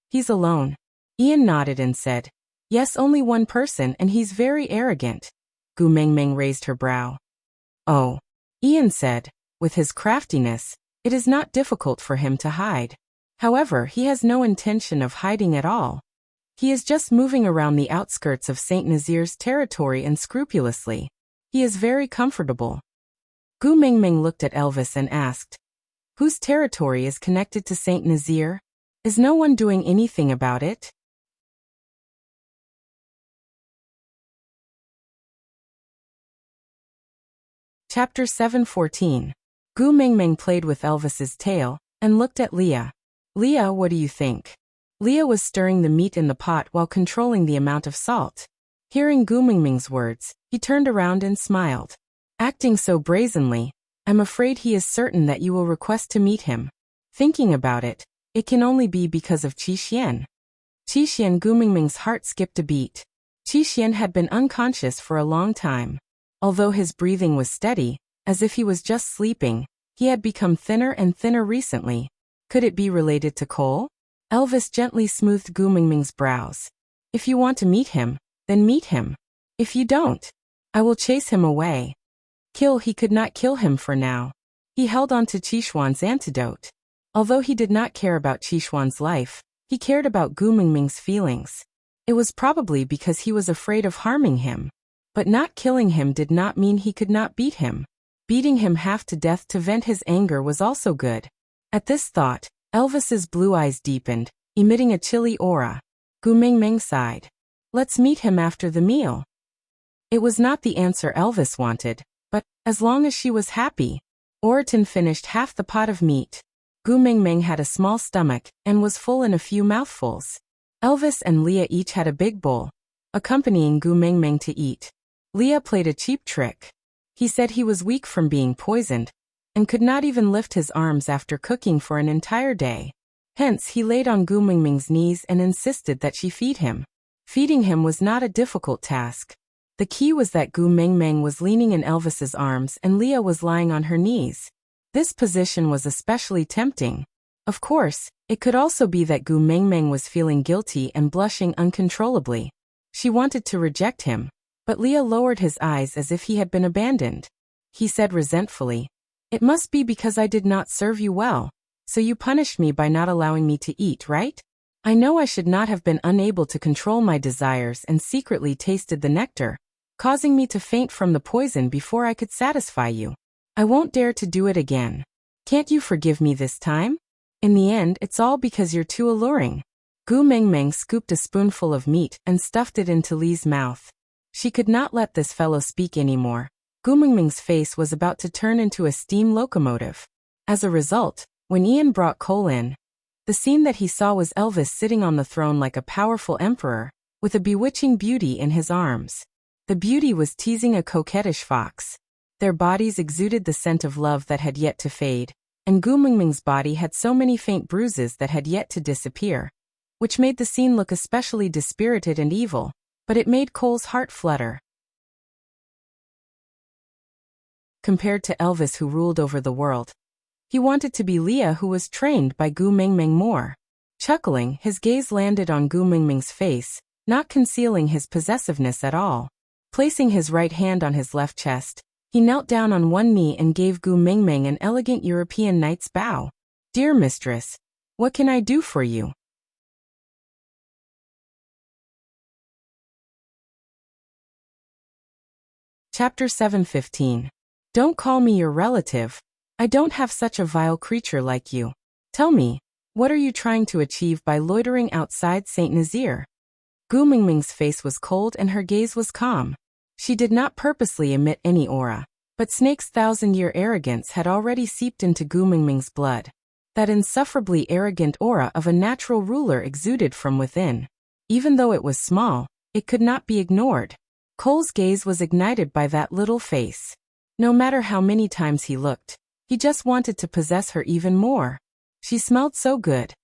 Speaker 1: "He's alone." Ian nodded and said, "Yes, only one person, and he's very arrogant." Gu Mingming raised her brow. "Oh," Ian said, "with his craftiness, it is not difficult for him to hide. However, he has no intention of hiding at all. He is just moving around the outskirts of Saint Nazaire's territory unscrupulously. He is very comfortable." Gu Mingming looked at Elvis and asked, "Whose territory is connected to Saint Nazaire? Is no one doing anything about it?" Chapter 7:14. Gu Mingming played with Elvis's tail, and looked at Leah. "Leah, what do you think?" Leah was stirring the meat in the pot while controlling the amount of salt. Hearing Gu Mingming's words, he turned around and smiled. "Acting so brazenly, I'm afraid he is certain that you will request to meet him. Thinking about it, it can only be because of Qi Xian." Qi Xian. Gu Mingming's heart skipped a beat. Qi Xian had been unconscious for a long time. Although his breathing was steady, as if he was just sleeping, he had become thinner and thinner recently. Could it be related to coal? Elvis gently smoothed Gu Mingming's brows. "If you want to meet him, then meet him. If you don't, I will chase him away." He could not kill him for now. He held on to Qishuan's antidote. Although he did not care about Qishuan's life, he cared about Gu Mingming's feelings. It was probably because he was afraid of harming him. But not killing him did not mean he could not beat him. Beating him half to death to vent his anger was also good. At this thought, Elvis's blue eyes deepened, emitting a chilly aura. Gu Mingming sighed. "Let's meet him after the meal." It was not the answer Elvis wanted, But, as long as she was happy. Oraton finished half the pot of meat. Gu Mingming had a small stomach, and was full in a few mouthfuls. Elvis and Leah each had a big bowl, accompanying Gu Mingming to eat. Leah played a cheap trick. He said he was weak from being poisoned, and could not even lift his arms after cooking for an entire day. Hence he laid on Gu Mingming's knees and insisted that she feed him. Feeding him was not a difficult task. The key was that Gu Mingming was leaning in Elvis's arms and Leah was lying on her knees. This position was especially tempting. Of course, it could also be that Gu Mingming was feeling guilty and blushing uncontrollably. She wanted to reject him, but Leah lowered his eyes as if he had been abandoned. He said resentfully, "It must be because I did not serve you well, so you punished me by not allowing me to eat, right? I know I should not have been unable to control my desires and secretly tasted the nectar, causing me to faint from the poison before I could satisfy you. I won't dare to do it again. Can't you forgive me this time? In the end, it's all because you're too alluring." Gu Mingming scooped a spoonful of meat and stuffed it into Lee's mouth. She could not let this fellow speak anymore. Gu Mingming's face was about to turn into a steam locomotive. As a result, when Ian brought Cole in, the scene that he saw was Elvis sitting on the throne like a powerful emperor, with a bewitching beauty in his arms. The beauty was teasing a coquettish fox. Their bodies exuded the scent of love that had yet to fade, and Gu Mingming's body had so many faint bruises that had yet to disappear, which made the scene look especially dispirited and evil, but it made Cole's heart flutter. Compared to Elvis who ruled over the world, he wanted to be Leah who was trained by Gu Mingming more. Chuckling, his gaze landed on Gu Mingming's face, not concealing his possessiveness at all. Placing his right hand on his left chest, he knelt down on one knee and gave Gu Mingming an elegant European knight's bow. "Dear mistress, what can I do for you?" Chapter 7:15. Don't call me your relative. I don't have such a vile creature like you. Tell me, what are you trying to achieve by loitering outside Saint Nazaire? Gu Mingming's face was cold and her gaze was calm. She did not purposely emit any aura, but Snake's thousand-year arrogance had already seeped into Gu Mingming's blood. That insufferably arrogant aura of a natural ruler exuded from within. Even though it was small, it could not be ignored. Cole's gaze was ignited by that little face. No matter how many times he looked, he just wanted to possess her even more. She smelled so good.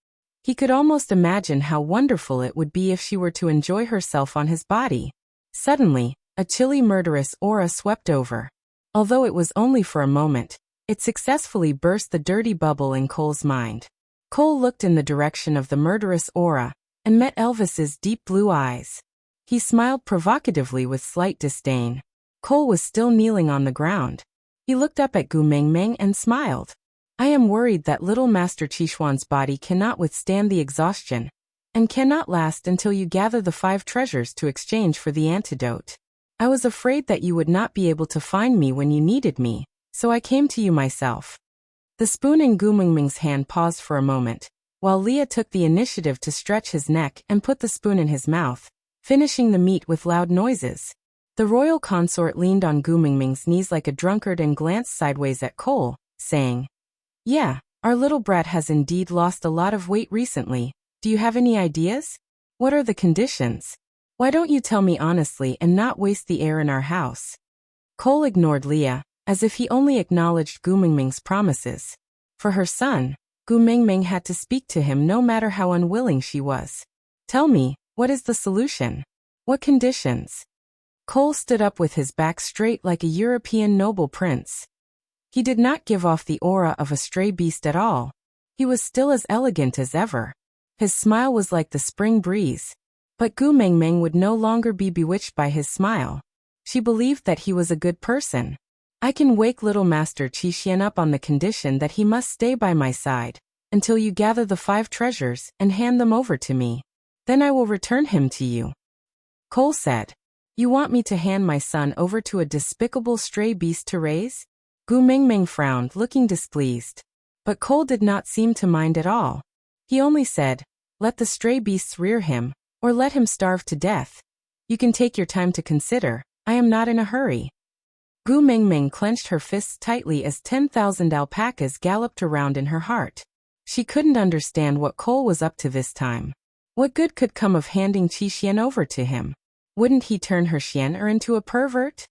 Speaker 1: He could almost imagine how wonderful it would be if she were to enjoy herself on his body. Suddenly, a chilly murderous aura swept over. Although it was only for a moment, it successfully burst the dirty bubble in Cole's mind. Cole looked in the direction of the murderous aura, and met Elvis's deep blue eyes. He smiled provocatively with slight disdain. Cole was still kneeling on the ground. He looked up at Gu Mingming and smiled. "I am worried that little Master Qishuan's body cannot withstand the exhaustion, and cannot last until you gather the 5 treasures to exchange for the antidote. I was afraid that you would not be able to find me when you needed me, so I came to you myself." The spoon in Gu Mingming's hand paused for a moment, while Leah took the initiative to stretch his neck and put the spoon in his mouth, finishing the meat with loud noises. The royal consort leaned on Gu Mingming's knees like a drunkard and glanced sideways at Cole, saying, "Yeah, our little brat has indeed lost a lot of weight recently. Do you have any ideas? What are the conditions? Why don't you tell me honestly and not waste the air in our house?" Cole ignored Leah, as if he only acknowledged Gu Mingming's promises. For her son, Gu Mingming had to speak to him no matter how unwilling she was. "Tell me, what is the solution? What conditions?" Cole stood up with his back straight like a European noble prince. He did not give off the aura of a stray beast at all. He was still as elegant as ever. His smile was like the spring breeze. But Gu Mingming would no longer be bewitched by his smile. She believed that he was a good person. "I can wake little Master Qishuan up on the condition that he must stay by my side until you gather the 5 treasures and hand them over to me. Then I will return him to you." Cole said, "You want me to hand my son over to a despicable stray beast to raise?" Gu Mingming frowned, looking displeased. But Cole did not seem to mind at all. He only said, "Let the stray beasts rear him, or let him starve to death. You can take your time to consider. I am not in a hurry." Gu Mingming clenched her fists tightly as 10,000 alpacas galloped around in her heart. She couldn't understand what Cole was up to this time. What good could come of handing Qi over to him? Wouldn't he turn her Xian'er into a pervert?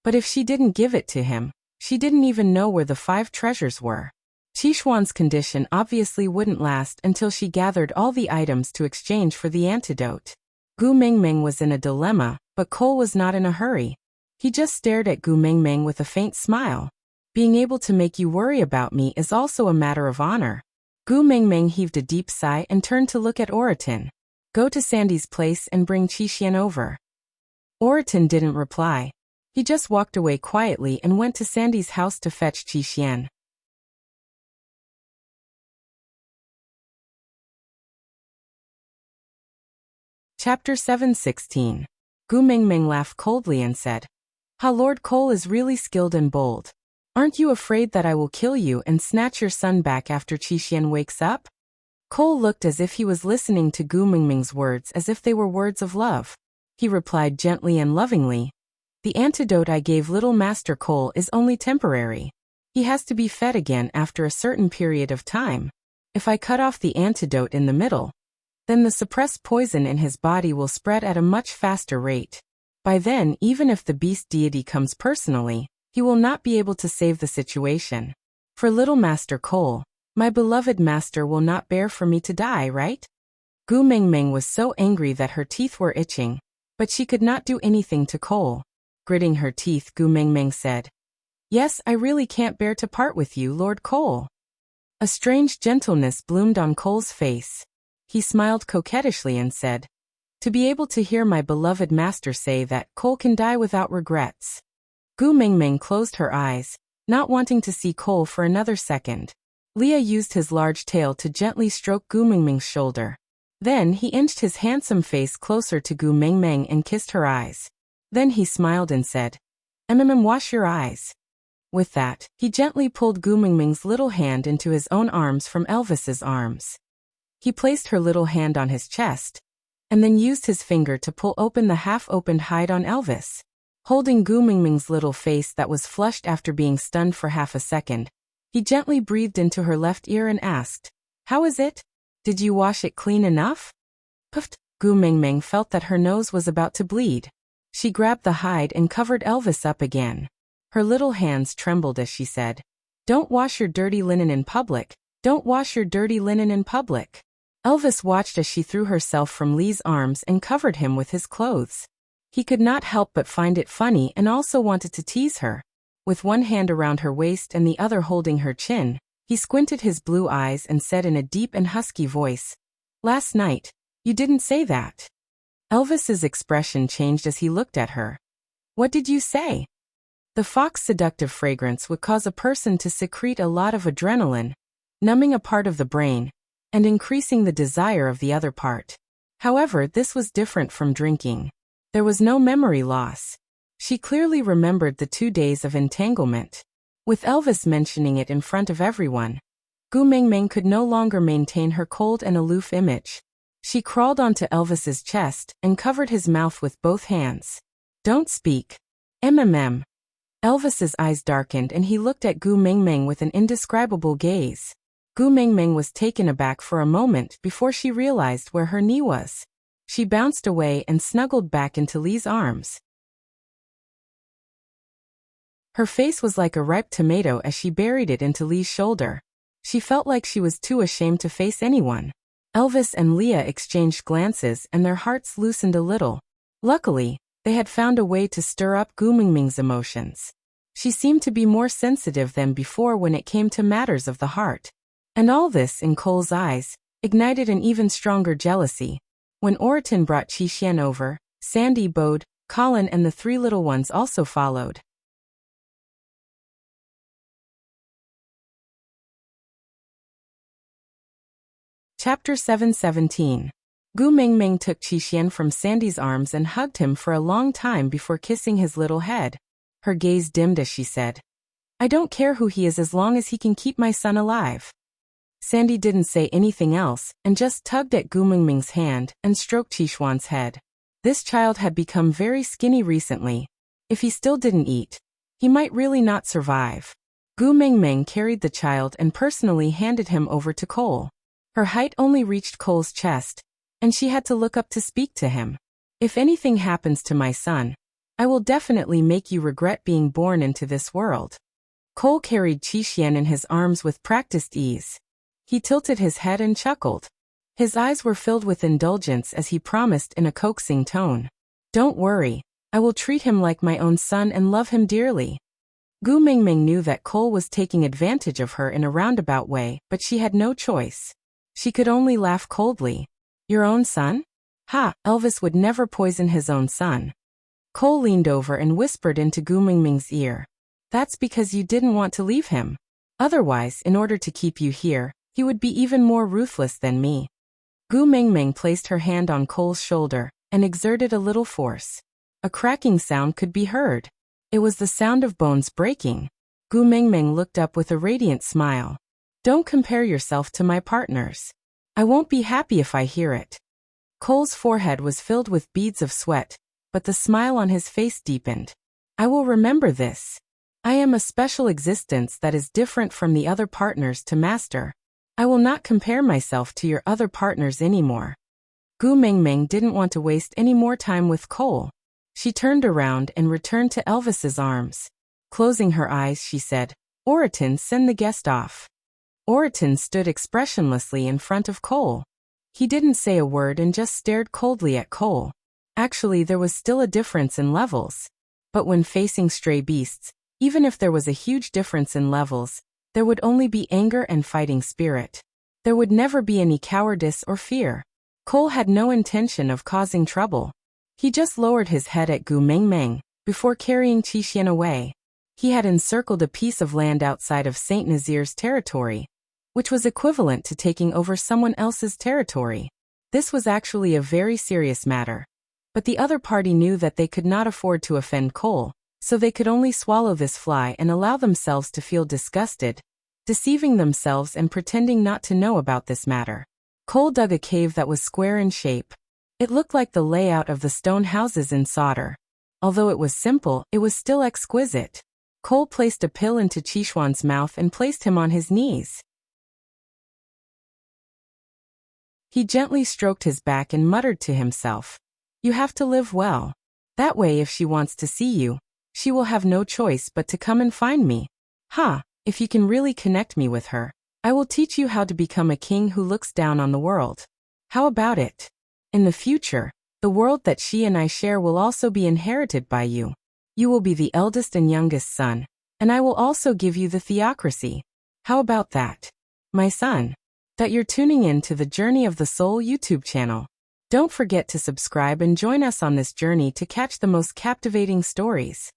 Speaker 1: But if she didn't give it to him, she didn't even know where the 5 treasures were. Qixuan's condition obviously wouldn't last until she gathered all the items to exchange for the antidote. Gu Mingming was in a dilemma, but Cole was not in a hurry. He just stared at Gu Mingming with a faint smile. Being able to make you worry about me is also a matter of honor. Gu Mingming heaved a deep sigh and turned to look at Oratin. Go to Sandy's place and bring Qi over. Oratin didn't reply. He just walked away quietly and went to Sandy's house to fetch Qi. Chapter 7:16. Gu Mingming laughed coldly and said, "Ha, Lord Cole is really skilled and bold. Aren't you afraid that I will kill you and snatch your son back after Qi wakes up?" Cole looked as if he was listening to Gu Mingming's words as if they were words of love. He replied gently and lovingly, "The antidote I gave little Master Cole is only temporary. He has to be fed again after a certain period of time. If I cut off the antidote in the middle, then the suppressed poison in his body will spread at a much faster rate. By then, even if the beast deity comes personally, he will not be able to save the situation. For little Master Cole, my beloved master will not bear for me to die, right?" Gu Mingming was so angry that her teeth were itching, but she could not do anything to Cole. Gritting her teeth, Gu Mingming said, "Yes, I really can't bear to part with you, Lord Cole." A strange gentleness bloomed on Cole's face. He smiled coquettishly and said, "To be able to hear my beloved master say that Cole can die without regrets." Gu Mingming closed her eyes, not wanting to see Cole for another second. Leah used his large tail to gently stroke Gu Mingming's shoulder. Then he inched his handsome face closer to Gu Mingming and kissed her eyes. Then he smiled and said, Wash your eyes." With that, he gently pulled Gu Mingming's little hand into his own arms from Elvis's arms. He placed her little hand on his chest, and then used his finger to pull open the half-opened hide on Elvis. Holding Gu Mingming's little face that was flushed after being stunned for half a second, he gently breathed into her left ear and asked, "How is it? Did you wash it clean enough?" Puffed. Gu Mingming felt that her nose was about to bleed. She grabbed the hide and covered Elvis up again. Her little hands trembled as she said, "Don't wash your dirty linen in public. Don't wash your dirty linen in public." Elvis watched as she threw herself from Lee's arms and covered him with his clothes. He could not help but find it funny and also wanted to tease her. With one hand around her waist and the other holding her chin, he squinted his blue eyes and said in a deep and husky voice, "Last night, you didn't say that." Elvis's expression changed as he looked at her. "What did you say?" The fox's seductive fragrance would cause a person to secrete a lot of adrenaline, numbing a part of the brain, and increasing the desire of the other part. However, this was different from drinking. There was no memory loss. She clearly remembered the 2 days of entanglement. With Elvis mentioning it in front of everyone, Gu Mingming could no longer maintain her cold and aloof image. She crawled onto Elvis's chest and covered his mouth with both hands. "Don't speak. Elvis's eyes darkened and he looked at Gu Mingming with an indescribable gaze. Gu Mingming was taken aback for a moment before she realized where her knee was. She bounced away and snuggled back into Lee's arms. Her face was like a ripe tomato as she buried it into Lee's shoulder. She felt like she was too ashamed to face anyone. Elvis and Leah exchanged glances and their hearts loosened a little. Luckily, they had found a way to stir up Gu Mingming's emotions. She seemed to be more sensitive than before when it came to matters of the heart. And all this, in Cole's eyes, ignited an even stronger jealousy. When Oratin brought Qi over, Sandy, Bode, Colin and the 3 little ones also followed. Chapter 7:17. Gu Mingming took Qi from Sandy's arms and hugged him for a long time before kissing his little head. Her gaze dimmed as she said, "I don't care who he is as long as he can keep my son alive." Sandy didn't say anything else and just tugged at Gu Mingming's hand and stroked Qixuan's head. This child had become very skinny recently. If he still didn't eat, he might really not survive. Gu Mingming carried the child and personally handed him over to Cole. Her height only reached Cole's chest, and she had to look up to speak to him. If anything happens to my son, I will definitely make you regret being born into this world. Cole carried Qixuan in his arms with practiced ease. He tilted his head and chuckled. His eyes were filled with indulgence as he promised in a coaxing tone. Don't worry, I will treat him like my own son and love him dearly. Gu Mingming knew that Cole was taking advantage of her in a roundabout way, but she had no choice. She could only laugh coldly. Your own son? Ha, Elvis would never poison his own son. Cole leaned over and whispered into Gu Mingming's ear. That's because you didn't want to leave him. Otherwise, in order to keep you here, he would be even more ruthless than me. Gu Mingming placed her hand on Cole's shoulder and exerted a little force. A cracking sound could be heard. It was the sound of bones breaking. Gu Mingming looked up with a radiant smile. Don't compare yourself to my partners. I won't be happy if I hear it. Cole's forehead was filled with beads of sweat, but the smile on his face deepened. I will remember this. I am a special existence that is different from the other partners to master. I will not compare myself to your other partners anymore. Gu Mingming didn't want to waste any more time with Cole. She turned around and returned to Elvis's arms. Closing her eyes, she said, Oriton, send the guest off. Oriton stood expressionlessly in front of Cole. He didn't say a word and just stared coldly at Cole. Actually, there was still a difference in levels. But when facing stray beasts, even if there was a huge difference in levels, there would only be anger and fighting spirit. There would never be any cowardice or fear. Cole had no intention of causing trouble. He just lowered his head at Gu Mingming before carrying Qixuan away. He had encircled a piece of land outside of Saint Nazir's territory, which was equivalent to taking over someone else's territory. This was actually a very serious matter. But the other party knew that they could not afford to offend Cole, so they could only swallow this fly and allow themselves to feel disgusted, deceiving themselves and pretending not to know about this matter. Cole dug a cave that was square in shape. It looked like the layout of the stone houses in Sauter. Although it was simple, it was still exquisite. Cole placed a pill into Qixuan's mouth and placed him on his knees. He gently stroked his back and muttered to himself, You have to live well. That way if she wants to see you, she will have no choice but to come and find me. If you can really connect me with her, I will teach you how to become a king who looks down on the world. How about it? In the future, the world that she and I share will also be inherited by you. You will be the eldest and youngest son, and I will also give you the theocracy. How about that, my son? That you're tuning in to the Journey of the Soul YouTube channel. Don't forget to subscribe and join us on this journey to catch the most captivating stories.